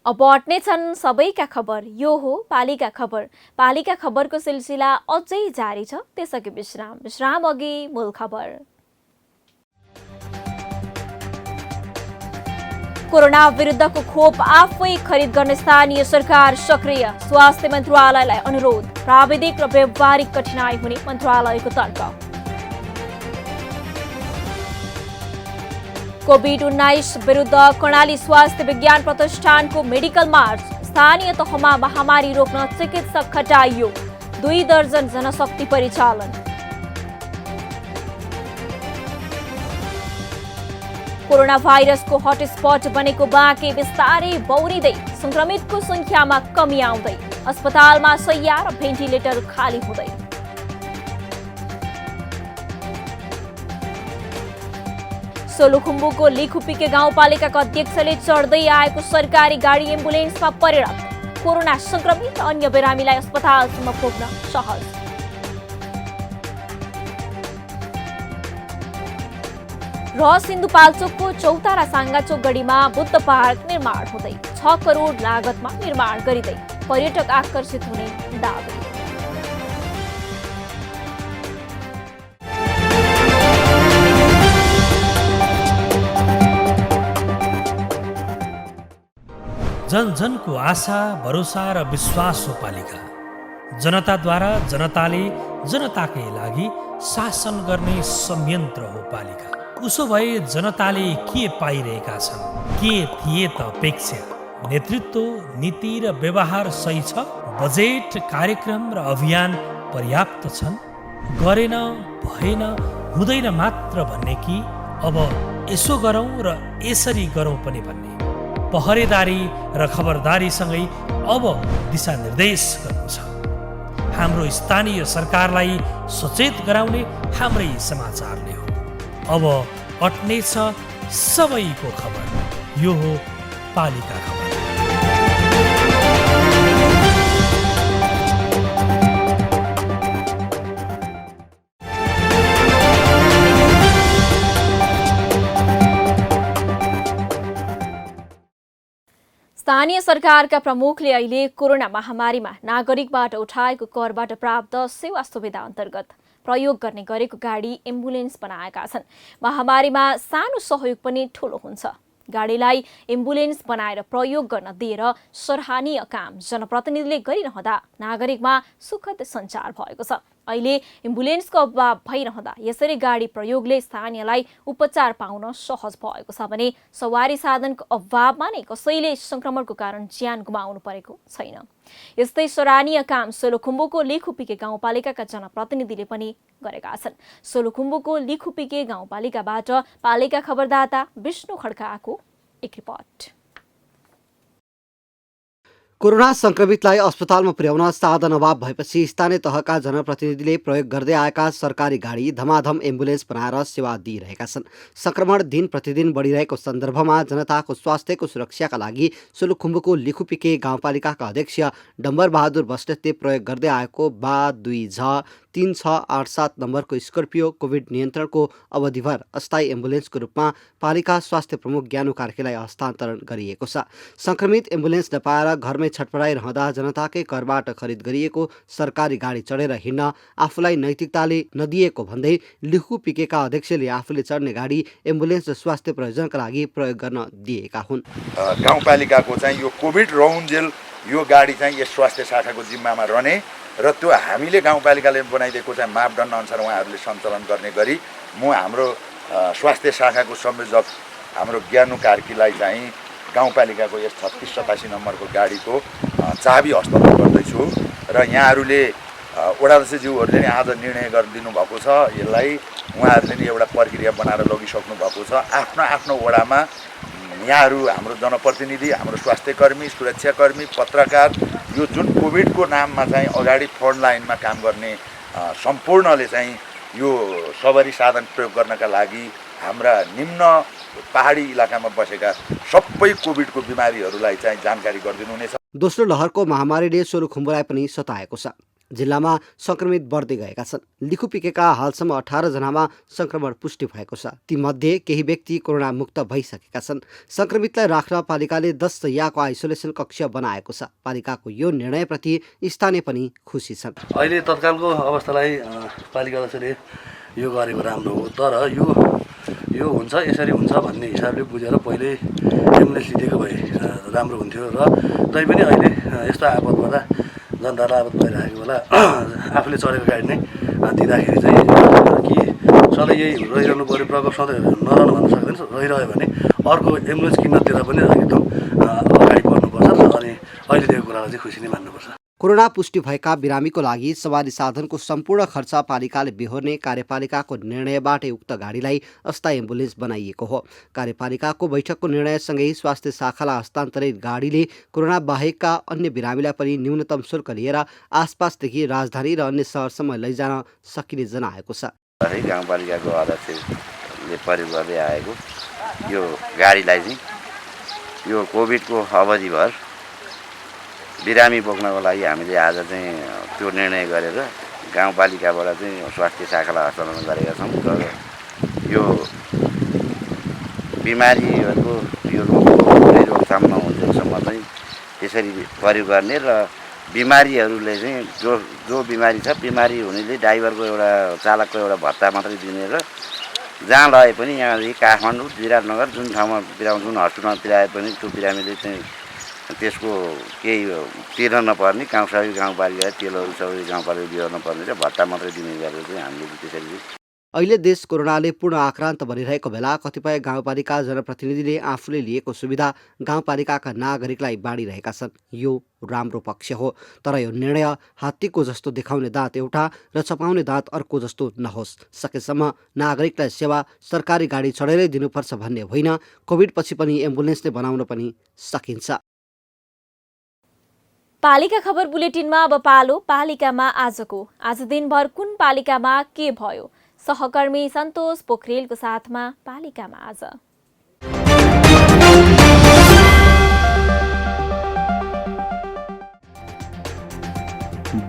अब अट्ने छन् सबैका खबर, यो हो पालिका खबर। पालिका खबरको सिलसिला अझै जारी छ, त्यसअघि विश्राम अघि मूल खबर। कोरोना विरुद्धको खोप आफै खरिद गर्ने स्थानीय सरकार सक्रिय, स्वास्थ्य मन्त्रालयलाई अनुरोध। प्राविधिक र व्यावहारिक कठिनाई हुने मन्त्रालयको तर्क। कोभिड-19 विरुद्ध कर्णाली स्वास्थ्य विज्ञान प्रतिष्ठानको मेडिकल मार्च, स्थानीय तहमा महामारी रोक्न चिकित्सक खटाइयो। 2 दर्जन जनशक्ति परिचालन। कोरोना भाइरसको हटस्पट बनेको बाँके बिस्तारै बौरिँदै, संक्रमितको संख्यामा कमी आउँदै, अस्पतालमा शैय्या र भेन्टिलेटर खाली हुँदै। सोलुखुम्बुको लिखुपिके गाउँपालिकाका अध्यक्षले चढ्दै आएको सरकारी गाडी एम्बुलेन्समा परिणत। कोरोना संक्रमित अन्य बिरामीलाई अस्पतालसम्म पुग्न सहज। र सिन्धुपाल्चोकको चौतारा साङ्गाचोक गढीमा बुद्ध पार्क निर्माण हुँदै, 6 करोड लागतमा निर्माण गरिँदै, पर्यटक आकर्षित हुने दावी। जनजनको आशा, भरोसा र विश्वास हो पालिका। जनताद्वारा, जनताले, जनताकै लागि शासन गर्ने संयन्त्र हो पालिका। उसो भए जनताले के पाइरहेका छन्? के थिए त अपेक्षा? नेतृत्व, नीति र व्यवहार सही छ? बजेट, कार्यक्रम र अभियान पर्याप्त छन्? गरेन, भएन, हुँदैन मात्र भन्ने कि अब यसो गरौँ र यसरी गरौँ पनि भन्ने? पहरेदारी र खबरदारीसँगै अब दिशानिर्देश गर्नु छ। हाम्रो स्थानीय सरकारलाई सचेत गराउने हाम्रै समाचारले हो। अब अट्ने छ सबैको खबर, यो हो पालिका खबर। स्थानीय सरकारका प्रमुखले अहिले कोरोना महामारीमा नागरिकबाट उठाएको करबाट प्राप्त सेवा सुविधा अन्तर्गत प्रयोग गर्ने गरेको गाडी एम्बुलेन्स बनाएका छन्। महामारीमा सानो सहयोग पनि ठूलो हुन्छ। गाडीलाई एम्बुलेन्स बनाएर प्रयोग गर्न दिएर सराहनीय काम जनप्रतिनिधिले गरिरहँदा नागरिकमा सुखद सञ्चार भएको छ। अहिले एम्बुलेन्सको अभाव भइरहँदा यसरी गाडी प्रयोगले स्थानीयलाई उपचार पाउन सहज भएको छ भने सवारी साधनको अभावमा नै कसैले संक्रमणको कारण ज्यान गुमाउनु परेको छैन। यस्तै सराहनीय काम सोलुखुम्बुको लिखुपिके गाउँपालिकाका जनप्रतिनिधिले पनि गरेका छन्। सोलुखुम्बुको लिखुपिके गाउँपालिकाबाट पालिका खबरदाता विष्णु खड्काको एक रिपोर्ट। कोरोना संक्रमितलाई अस्पतालमा पुर्याउन साधन अभाव भएपछि स्थानीय तहका जनप्रतिनिधिले प्रयोग गर्दै आएका सरकारी गाडी धमाधम एम्बुलेन्स बनाएर सेवा दिइरहेका छन्। संक्रमण दिन प्रतिदिन बढिरहेको सन्दर्भमा जनताको स्वास्थ्यको सुरक्षाका लागि सोलुखुम्बुको लिखुपिके गाउँपालिकाका अध्यक्ष डम्बर बहादुर बस्नेतले प्रयोग गर्दै आएको बा 2J3687 नम्बरको स्कर्पियो कोभिड नियन्त्रणको अवधिभर अस्थायी एम्बुलेन्सको रूपमा पालिका स्वास्थ्य प्रमुख ज्ञानु कार्कीलाई हस्तान्तरण गरिएको छ। संक्रमित एम्बुलेन्स नपाएर घरमै छटपटाइरहँदा जनताकै करबाट खरिद गरिएको सरकारी गाडी चढेर हिँड्न आफूलाई नैतिकताले नदिएको भन्दै लिखुपिकेका अध्यक्षले आफूले चढ्ने गाडी एम्बुलेन्स र स्वास्थ्य प्रयोजनका लागि प्रयोग गर्न दिएका हुन्। गाउँपालिकाको चाहिँ यो कोभिड राउन्जेल यो गाडी चाहिँ यस स्वास्थ्य शाखाको जिम्मामा रहने र त्यो हामीले गाउँपालिकाले बनाइदिएको चाहिँ मापदण्ड अनुसार उहाँहरूले सञ्चालन गर्ने गरी म हाम्रो स्वास्थ्य शाखाको संयोजक हाम्रो ज्ञानु कार्कीलाई चाहिँ गाउँपालिकाको यस 3687 नम्बरको गाडीको चाबी हस्तान्तरण गर्दैछु र यहाँहरूले वडाध्यक्षज्यूहरूले नि आज निर्णय गरिदिनु भएको छ। यसलाई उहाँहरूले नि एउटा प्रक्रिया बनाएर लगिसक्नु भएको छ। आफ्नो आफ्नो वडामा यहाँहरू हाम्रो जनप्रतिनिधि, हाम्रो स्वास्थ्यकर्मी, सुरक्षाकर्मी, पत्रकार यो जुन कोभिडको नाममा चाहिँ अगाडि फ्रन्ट लाइनमा काम गर्ने सम्पूर्णले चाहिँ यो सवारी साधन प्रयोग गर्नका लागि हाम्रा निम्न पहाडी इलाकामा बसेका सबै कोभिडको बिमारीहरूलाई चाहिँ जानकारी गरिदिनु हुनेछ। दोस्रो लहरको महामारीले सोलुखुम्बुलाई पनि सताएको छ। जिल्लामा संक्रमित बढ्दै गएका छन्। लिखुपिकेका हालसम्म 18 जनामा संक्रमण पुष्टि भएको छ। तीमध्ये केही व्यक्ति कोरोना मुक्त भइसकेका छन्। संक्रमितलाई राख्न पालिकाले 10 शय्याको आइसोलेसन कक्ष बनाएको छ। पालिकाको यो निर्णयप्रति स्थानीय पनि खुसी छन्। अहिले तत्कालको अवस्थालाई पालिकाले यो गरेको राम्रो हो, तर यो हुन्छ यसरी हुन्छ भन्ने हिसाबले बुझेर पहिले एम्बुलेन्स लिएको भए राम्रो हुन्थ्यो र तैपनि अहिले यस्तो आपतबाट जनतालाई आपत भइरहेको बेला आफूले चढेको गाडी नै दिँदाखेरि चाहिँ कि सधैँ यही रहिरहनु पऱ्यो, प्रकोप सधैँ नरहनु भन्न सक्दैन। रहिरह्यो भने अर्को एम्बुलेन्स किन्नतिर पनि एकदम अगाडि बढ्नुपर्छ अनि अहिले दिएको कुरालाई चाहिँ खुसी नै मान्नुपर्छ। कोरोना पुष्टि भएका बिरामीको लागि सवारी साधनको सम्पूर्ण खर्च पालिकाले बेहोर्ने कार्यपालिकाको निर्णयबाट उक्त गाडीलाई अस्थायी एम्बुलेन्स बनाइएको हो। कार्यपालिकाको बैठकको निर्णयसँगै स्वास्थ्य शाखालाई हस्तान्तरित गाडीले कोरोना बाहेकका अन्य बिरामीलाई पनि न्यूनतम शुल्क लिएर आसपासदेखि राजधानी र अन्य सहरसम्म लैजान सकिने जनाएको छ। गाउँपालिकाको अध्यक्षले प्रयोग गर्दै आएको यो गाडीलाई चाहिँ यो कोभिडको अवधिभर बिरामी बोक्नको लागि हामीले आज चाहिँ त्यो निर्णय गरेर गाउँपालिकाबाट चाहिँ स्वास्थ्य शाखालाई हस्तान्तरण गरेका छौँ र यो बिमारीहरूको यो रोकथाम नहुन्जेलसम्म चाहिँ त्यसरी प्रयोग गर्ने र बिमारीहरूले चाहिँ जो बिमारी छ बिमारी हुनेले ड्राइभरको एउटा चालकको एउटा भत्ता मात्रै दिने र जहाँ लगे पनि यहाँदेखि काठमाडौँ विराटनगर जुन ठाउँमा जुन हस्पिटलमा बिराए पनि त्यो बिरामीले चाहिँ त्यसको केही तिर्न नपर्ने गाउँपालिका तेलहरू सबै गाउँपालिका बिहोर्न पर्ने र भत्ता मात्रै दिने गरेर चाहिँ हामीले त्यसरी। अहिले देश कोरोनाले पूर्ण आक्रान्त बनिरहेको बेला कतिपय गाउँपालिका जनप्रतिनिधिले आफूले लिएको सुविधा गाउँपालिकाका नागरिकलाई बाँडिरहेका छन्। यो राम्रो पक्ष हो, तर यो निर्णय हात्तीको जस्तो देखाउने दाँत एउटा र चपाउने दाँत अर्को जस्तो नहोस्। सकेसम्म नागरिकलाई सेवा सरकारी गाडी चढेरै दिनुपर्छ भन्ने होइन, कोभिड पछि पनि एम्बुलेन्सले बनाउन पनि सकिन्छ। पालिका खबर बुलेटिनमा अब पालो पालिकामा आज दिनभर कुन पालिकामा के भयो। सहकर्मी सन्तोष पोखरेलको साथमा पालिकामा आज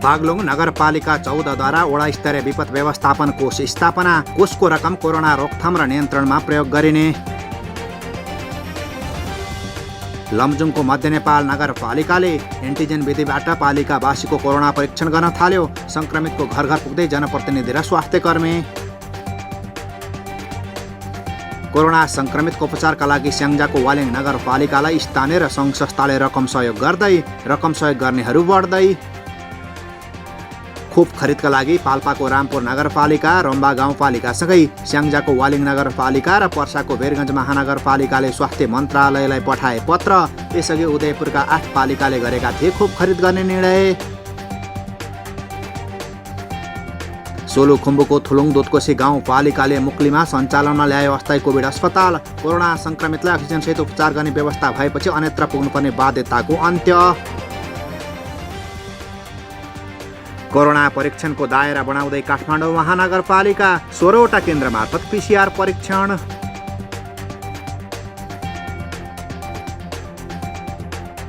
बागलुङ नगरपालिका 14 द्वारा वडा स्तरीय विपद व्यवस्थापन कोष स्थापना। कोषको रकम कोरोना रोकथाम र नियन्त्रणमा प्रयोग गरिने। लमजुङको मध्य नेपाल नगरपालिकाले एन्टिजेन विधिबाट पालिकावासीको कोरोना परीक्षण गर्न थाल्यो। संक्रमितको घर घर पुग्दै जनप्रतिनिधि र स्वास्थ्यकर्मी। कोरोना संक्रमितको उपचारका लागि स्याङ्जाको वालिङ नगरपालिकालाई स्थानीय र सङ्घ संस्थाले रकम सहयोग गर्दै रकम सहयोग गर्नेहरू बढ्दै। खोप खरिदका लागि पाल्पाको रामपुर नगरपालिका, रम्बा गाउँपालिकासँगै स्याङ्जाको वालिङ नगरपालिका र पर्साको वीरगञ्ज महानगरपालिकाले स्वास्थ्य मन्त्रालयलाई पठाए पत्र। यसअघि उदयपुरका 8 पालिकाले गरेका थिए खोप खरिद गर्ने निर्णय। सोलुखुम्बुको थुलुङ दोतकोशी गाउँपालिकाले मुक्लीमा सञ्चालनमा ल्यायो अस्थायी कोभिड अस्पताल। कोरोना संक्रमितलाई अक्सिजनसहित उपचार गर्ने व्यवस्था भएपछि अन्यत्र पुग्नुपर्ने बाध्यताको अन्त्य। कोरोना परीक्षणको दायरा बढाउँदै काठमाडौँ महानगरपालिका 16वटा केन्द्र मार्फत PCR परीक्षण।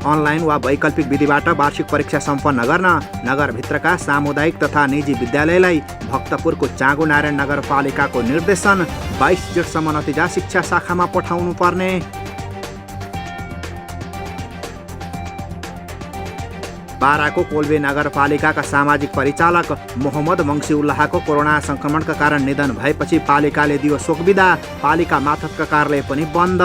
अनलाइन वा वैकल्पिक विधिबाट वार्षिक परीक्षा सम्पन्न गर्न नगरभित्रका सामुदायिक तथा निजी विद्यालयलाई भक्तपुरको चाँगु नारायण नगरपालिकाको निर्देशन। 22 जेठसम्म नतिजा शिक्षा शाखामा पठाउनु पर्ने। बाराको कोल्बे नगरपालिकाका सामाजिक परिचालक मोहम्मद मङ्सिउल्लाहको कोरोना संक्रमणका कारण निधन भएपछि पालिकाले दियो शोक बिदा। पालिका मातहतका कार्यालय पनि बन्द।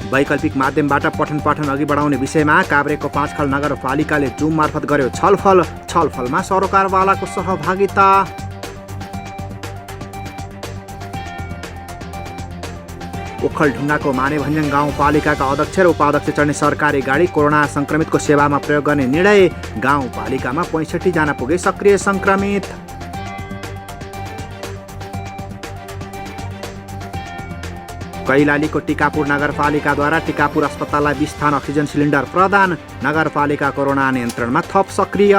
वैकल्पिक माध्यमबाट पठन पाठन अघि बढाउने विषयमा काभ्रेको 5 नगरपालिकाले जुम मार्फत गर्यो छलफल। छलफलमा सरोकारवालाको सहभागिता। ओखलढुङ्गाको मानेभन्ज्याङ गाउँपालिकाका अध्यक्ष र उपाध्यक्ष चढ्ने सरकारी गाडी कोरोना संक्रमितको सेवामा प्रयोग गर्ने निर्णय। गाउँपालिकामा 65 जना पुगे सक्रिय संक्रमित। कैलालीको टिकापुर नगरपालिकाद्वारा टिकापुर अस्पताललाई 20 थान अक्सिजन सिलिन्डर प्रदान। नगरपालिका कोरोना नियन्त्रणमा थप सक्रिय।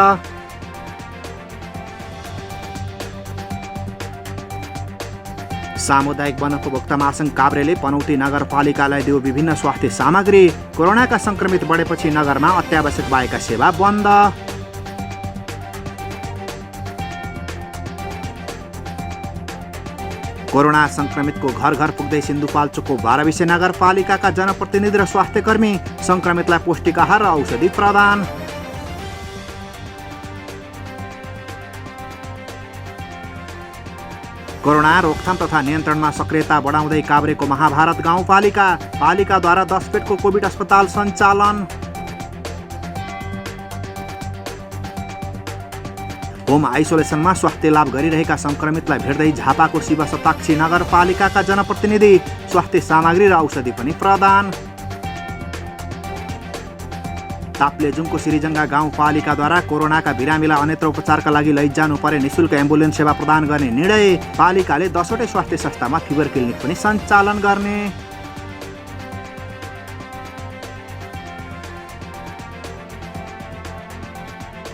सामुदायिक वन उपभोक्ता महासङ्घ काभ्रेले पनौती नगरपालिकालाई दियो विभिन्न स्वास्थ्य सामग्री। कोरोनाका संक्रमित बढेपछि नगरमा अत्यावश्यक बाहेकका सेवा बन्द। कोरोना संक्रमितको घर घर पुग्दै सिन्धुपाल्चोकको 12 नगरपालिकाका जनप्रतिनिधि र स्वास्थ्यकर्मी। संक्रमितलाई पौष्टिक आहार र औषधि प्रदान। कोरोना रोकथाम तथा नियन्त्रणमा सक्रियता बढाउँदै काभ्रेको महाभारत गाउँपालिका। पालिकाद्वारा 10 बेडको कोभिड अस्पताल सञ्चालन। होम आइसोलेसनमा स्वास्थ्य लाभ गरिरहेका संक्रमितलाई भेट्दै झापाको शिव शताक्षी नगरपालिकाका जनप्रतिनिधि। स्वास्थ्य सामग्री र औषधि पनि प्रदान। ताप्लेजुङको सिरिजङ्गा गाउँपालिकाद्वारा कोरोनाका बिरामीलाई अन्यत्र उपचारका लागि लैजानु परे निशुल्क एम्बुलेन्स सेवा प्रदान गर्ने निर्णय। पालिकाले 10वटै स्वास्थ्य संस्थामा फिभर क्लिनिक पनि सञ्चालन गर्ने।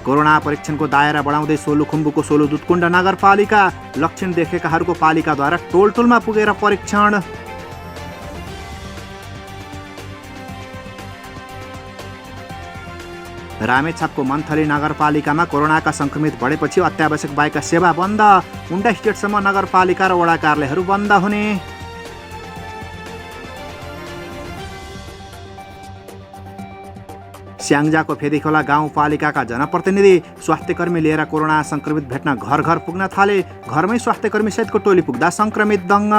कोरोना परीक्षणको दायरा बढाउँदै सोलुखुम्बुको सोलुदुतकुण्ड नगरपालिका। लक्षण देखेकाहरूको पालिकाद्वारा टोलटोलमा पुगेर परीक्षण। रामेछापको मन्थली नगरपालिकामा कोरोनाका संक्रमित बढेपछि अत्यावश्यक बाहेकका सेवा बन्द। 19 जेठसम्म नगरपालिका र वडा कार्यालयहरू बन्द हुने। स्याङ्जाको फेदीखोला गाउँपालिकाका जनप्रतिनिधि। स्वास्थ्यकर्मी लिएर कोरोना संक्रमित भेट्न घर घर पुग्न थाले। घरमै स्वास्थ्यकर्मी सहितको टोली पुग्दा संक्रमित दङ्ग।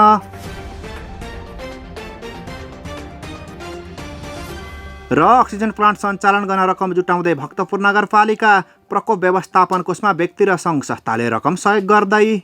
र अक्सिजन प्लान्ट सञ्चालन गर्न रकम जुटाउँदै भक्तपुर नगरपालिका। प्रकोप व्यवस्थापन कोषमा व्यक्ति र सङ्घ संस्थाले रकम सहयोग गर्दै।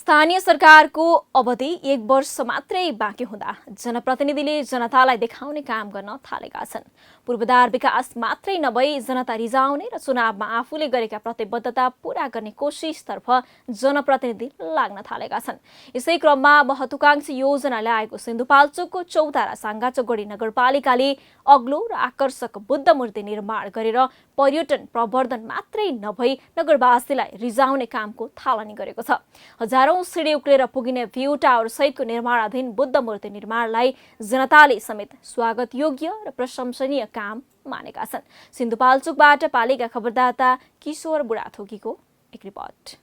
स्थानीय सरकारको अवधि 1 वर्ष मात्रै बाँकी हुँदा जनप्रतिनिधिले जनतालाई देखाउने काम गर्न थालेका छन्। पूर्वाधार विकास मात्रै नभई जनता रिजाउने र चुनावमा आफूले गरेका प्रतिबद्धता पूरा गर्ने कोसिसतर्फ जनप्रतिनिधि लाग्न थालेका छन्। यसै क्रममा महत्वाकांक्षी योजना ल्याएको सिन्धुपाल्चोकको चौतारा साङ्गाचोगढी नगरपालिकाले अग्लो र आकर्षक बुद्ध मूर्ति निर्माण गरेर पर्यटन प्रवर्धन मात्रै नभई नगरवासीलाई रिजाउने कामको थालनी गरेको छ। हजारौं सिडी उक्लेर पुगिने भ्यू टावर सहितको निर्माणाधीन बुद्ध मूर्ति निर्माणलाई जनताले समेत स्वागत योग्य र प्रशंसनीय काम मानेका छन्। सिन्धुपाल्चोकबाट पालिका खबरदाता किशोर बुढाथोकीको एक रिपोर्ट।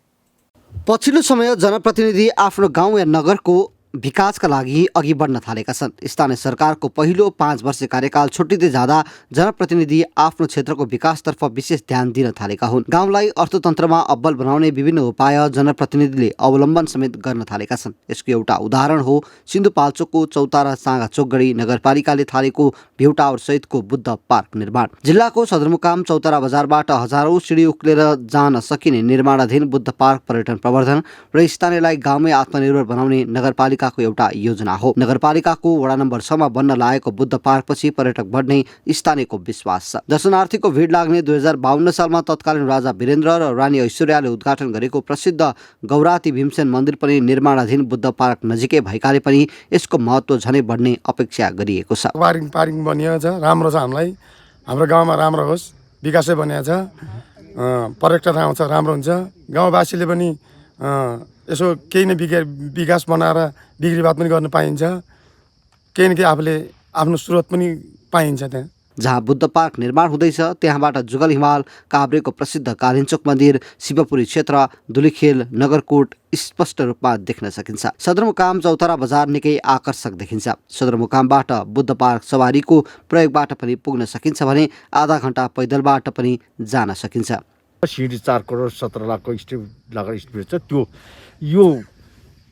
पछिल्लो समय जनप्रतिनिधि आफ्नो गाउँ या नगरको विकासका लागि अघि बढ्न थालेका छन्। स्थानीय सरकारको पहिलो 5 वर्ष कार्यकाल छुट्टिँदै जाँदा जनप्रतिनिधि आफ्नो क्षेत्रको विकासतर्फ विशेष ध्यान दिन थालेका हुन्। गाउँलाई अर्थतन्त्रमा अब्बल बनाउने विभिन्न उपाय जनप्रतिनिधिले अवलम्बन समेत गर्न थालेका छन्। यसको एउटा उदाहरण हो सिन्धुपाल्चोकको चौतारा साँगा चोकगढी नगरपालिकाले थालेको भ्यू टावर सहितको बुद्ध पार्क निर्माण। जिल्लाको सदरमुकाम चौतारा बजारबाट हजारौं सिडी उक्लेर जान सकिने निर्माणाधीन बुद्ध पार्क पर्यटन प्रवर्धन र स्थानीयलाई गाउँमै आत्मनिर्भर बनाउने नगरपालिकाको एउटा योजना हो। नगरपालिकाको वडा नम्बर 6 मा बन्न लागेको बुद्ध पार्कपछि पर्यटक बढ्ने स्थानीयको विश्वास छ। दर्शनार्थीको भिड लाग्ने 2052 सालमा तत्कालीन राजा वीरेन्द्र र रानी ऐश्वर्याले उद्घाटन गरेको प्रसिद्ध गौराती भीमसेन मन्दिर पनि निर्माणाधीन बुद्ध पार्क नजिकै भएकाले पनि यसको महत्त्व झनै बढ्ने अपेक्षा गरिएको छ। पार्किङ बनिएको छ, राम्रो छ। हामीलाई हाम्रो गाउँमा राम्रो होस्, विकासै बनिएको छ, पर्यटक आउँछ, राम्रो हुन्छ। गाउँवासीले पनि यसो केही न विकास बनाएर बिक्रीबाद पनि गर्न पाइन्छ, केही न केही आफूले आफ्नो स्रोत पनि पाइन्छ। त्यहाँ जहाँ बुद्ध पार्क निर्माण हुँदैछ त्यहाँबाट जुगल हिमाल, काभ्रेको प्रसिद्ध कालिन्चोक मन्दिर, शिवपुरी क्षेत्र, धुलीखेल, नगरकोट स्पष्ट रूपमा देख्न सकिन्छ। सदरमुकाम चौतारा बजार निकै आकर्षक देखिन्छ। सदरमुकामबाट बुद्ध पार्क सवारीको प्रयोगबाट पनि पुग्न सकिन्छ भने आधा घण्टा पैदलबाट पनि जान सकिन्छ। सिडी 4 करोड 17 लाखको स्टेप लगाएर स्पिड छ। त्यो यो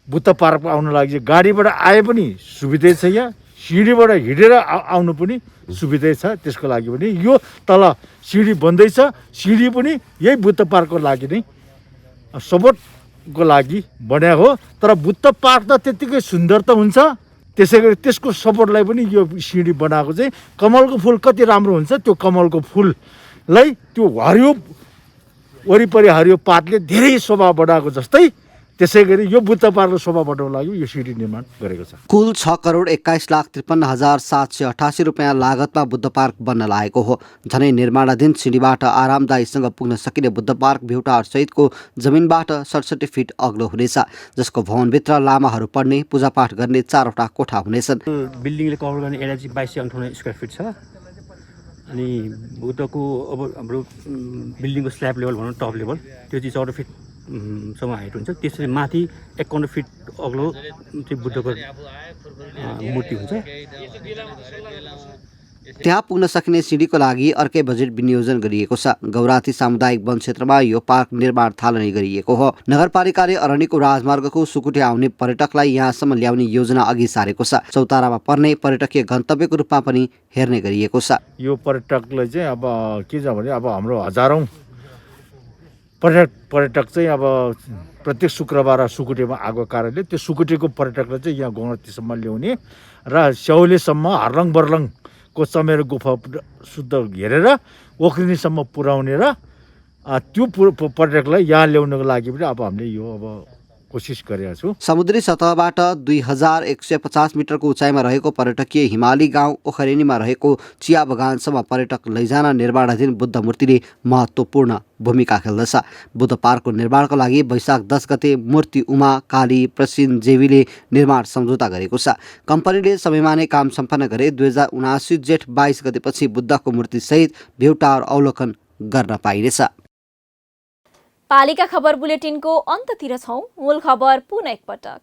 बुद्ध पार्क आउन लागि गाडीबाट आए पनि सुविधै छ, यहाँ सिडीबाट हिँडेर आउनु पनि सुविधै छ। त्यसको लागि पनि यो तल सिडी बन्दैछ, सिडी पनि यही बुद्ध पार्कको लागि नै सपोर्टको लागि बन्या हो। तर बुद्ध पार्क त त्यत्तिकै सुन्दर त हुन्छ, त्यसै गरी त्यसको सपोर्टलाई पनि यो सिडी बनाएको चाहिँ कमलको फुल कति राम्रो हुन्छ। त्यो कमलको फुललाई त्यो हरियो वरिपरि हरियो पातले धेरै शोभा बढाएको जस्तै त्यसै गरी यो बुद्ध पार्कको शोभा बढाउनको लागि यो सिडी निर्माण गरेको छ। कुल 6 करोड 21,53,788 रुपियाँ लागतमा बुद्ध पार्क बन्न लागेको हो। झनै निर्माणाधीन सिडीबाट आरामदायीसँग पुग्न सकिने बुद्ध पार्क भ्यू टावर सहितको जमिनबाट 67 फिट अग्लो हुनेछ, जसको भवनभित्र लामाहरू पढ्ने, पूजापाठ गर्ने 4वटा कोठा हुनेछन्। बिल्डिङले कभर गर्ने एरिया चाहिँ 2258 स्क्वायर फिट छ। अनि बुद्धको अब हाम्रो बिल्डिङको स्ल्याब लेभल भनौँ, टप लेभल, त्यो चाहिँ 14 फिट सम्म हाइट हुन्छ। त्यसरी माथि 51 फिट अग्लो चाहिँ बुद्धको मूर्ति हुन्छ। त्यहाँ पुग्न सकिने सिडीको लागि अर्कै बजेट विनियोजन गरिएको छ। गौराती सामुदायिक वन क्षेत्रमा यो पार्क निर्माण थालनी गरिएको हो। नगरपालिकाले अरण्यको राजमार्गको सुकुटे आउने पर्यटकलाई यहाँसम्म ल्याउने योजना अघि सारेको छ। चौतारामा पर्ने पर्यटकीय गन्तव्यको रूपमा पनि हेर्ने गरिएको छ। यो पर्यटकलाई चाहिँ अब के छ भने अब हाम्रो हजारौं पर्यटक चाहिँ अब प्रत्येक शुक्रबार सुकुटेमा आएको कारणले त्यो सुकुटेको पर्यटकलाई चाहिँ यहाँ गौरतीसम्म ल्याउने र स्याउलेसम्म हर्लङ बर्लङको चमेरो गुफा शुद्ध हेरेर ओखरिनीसम्म पुर्याउने र त्यो पर्यटकलाई यहाँ ल्याउनको लागि पनि अब हामीले यो अब कोसिस गरेका छौँ। समुद्री सतहबाट 2150 मिटरको उचाइमा रहेको पर्यटकीय हिमाली गाउँ ओखरेनीमा रहेको चिया बगानसम्म पर्यटक लैजान निर्माणाधीन बुद्ध मूर्तिले महत्त्वपूर्ण भूमिका खेल्दछ। बुद्ध पार्कको निर्माणको लागि वैशाख 10 गते मूर्ति उमा काली प्रसिन जेवीले निर्माण सम्झौता गरेको छ। कम्पनीले समयमा नै काम सम्पन्न गरे 2079 जेठ 22 गतेपछि बुद्धको मूर्तिसहित भ्यू टावर अवलोकन गर्न पाइनेछ। पालिका खबर बुलेटिनको अन्ततिर छौं। मूल खबर पुनः एकपटक।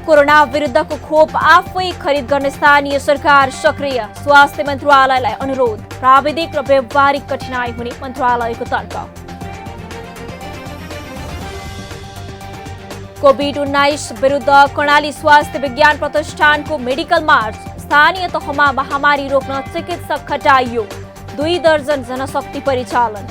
कोरोना विरुद्धको खोप आफै खरिद गर्ने स्थानीय सरकार सक्रिय, स्वास्थ्य मन्त्रालयलाई अनुरोध। प्राविधिक र व्यावहारिक कठिनाई हुने मन्त्रालयको तर्क। कोभिड-19 विरुद्ध कर्णाली स्वास्थ्य विज्ञान प्रतिष्ठानको मेडिकल मार्च। स्थानीय तहमा महामारी रोक्न चिकित्सक खटाइयो। 2 दर्जन जनशक्ति परिचालन।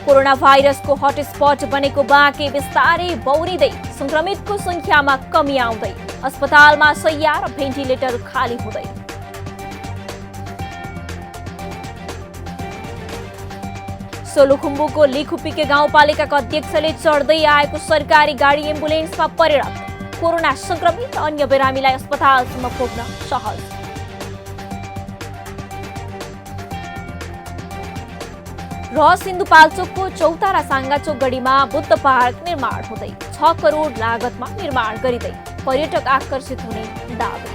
कोरोना भाइरसको हटस्पट बनेको बाँके बिस्तारै बौरिँदै संक्रमितको संख्यामा कमी आउँदै अस्पतालमा शैय्या र भेन्टिलेटर खाली हुँदै। सोलुखुम्बुको लिखुपिके गाउँपालिकाका अध्यक्षले चढ्दै आएको सरकारी गाडी एम्बुलेन्समा परिणत। कोरोना संक्रमित अन्य बिरामीलाई अस्पतालसम्म पुग्न सहज। र सिन्धुपाल्चोकको चौतारा साङ्गाचोक गढीमा बुद्ध पार्क निर्माण हुँदै 6 करोड लागतमा निर्माण गरिँदै पर्यटक आकर्षित हुने दावी।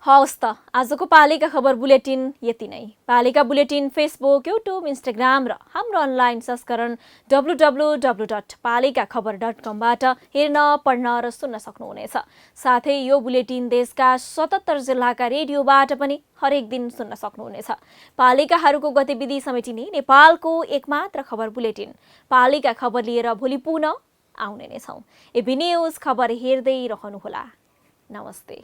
हवस् त आजको पालिका खबर बुलेटिन यति नै। पालिका बुलेटिन फेसबुक, युट्युब, इन्स्टाग्राम र हाम्रो अनलाइन संस्करण www.palikakhbar.com-बाट हेर्न, पढ्न र सुन्न सक्नुहुनेछ। साथै यो बुलेटिन देशका 77 जिल्लाका रेडियोबाट पनि हरेक दिन सुन्न सक्नुहुनेछ। पालिकाहरूको गतिविधि समेटिने नेपालको एकमात्र खबर बुलेटिन पालिका खबर लिएर भोलि पुनः आउने नै छौँ। एबी न्युज खबर हेर्दै रहनुहोला। नमस्ते।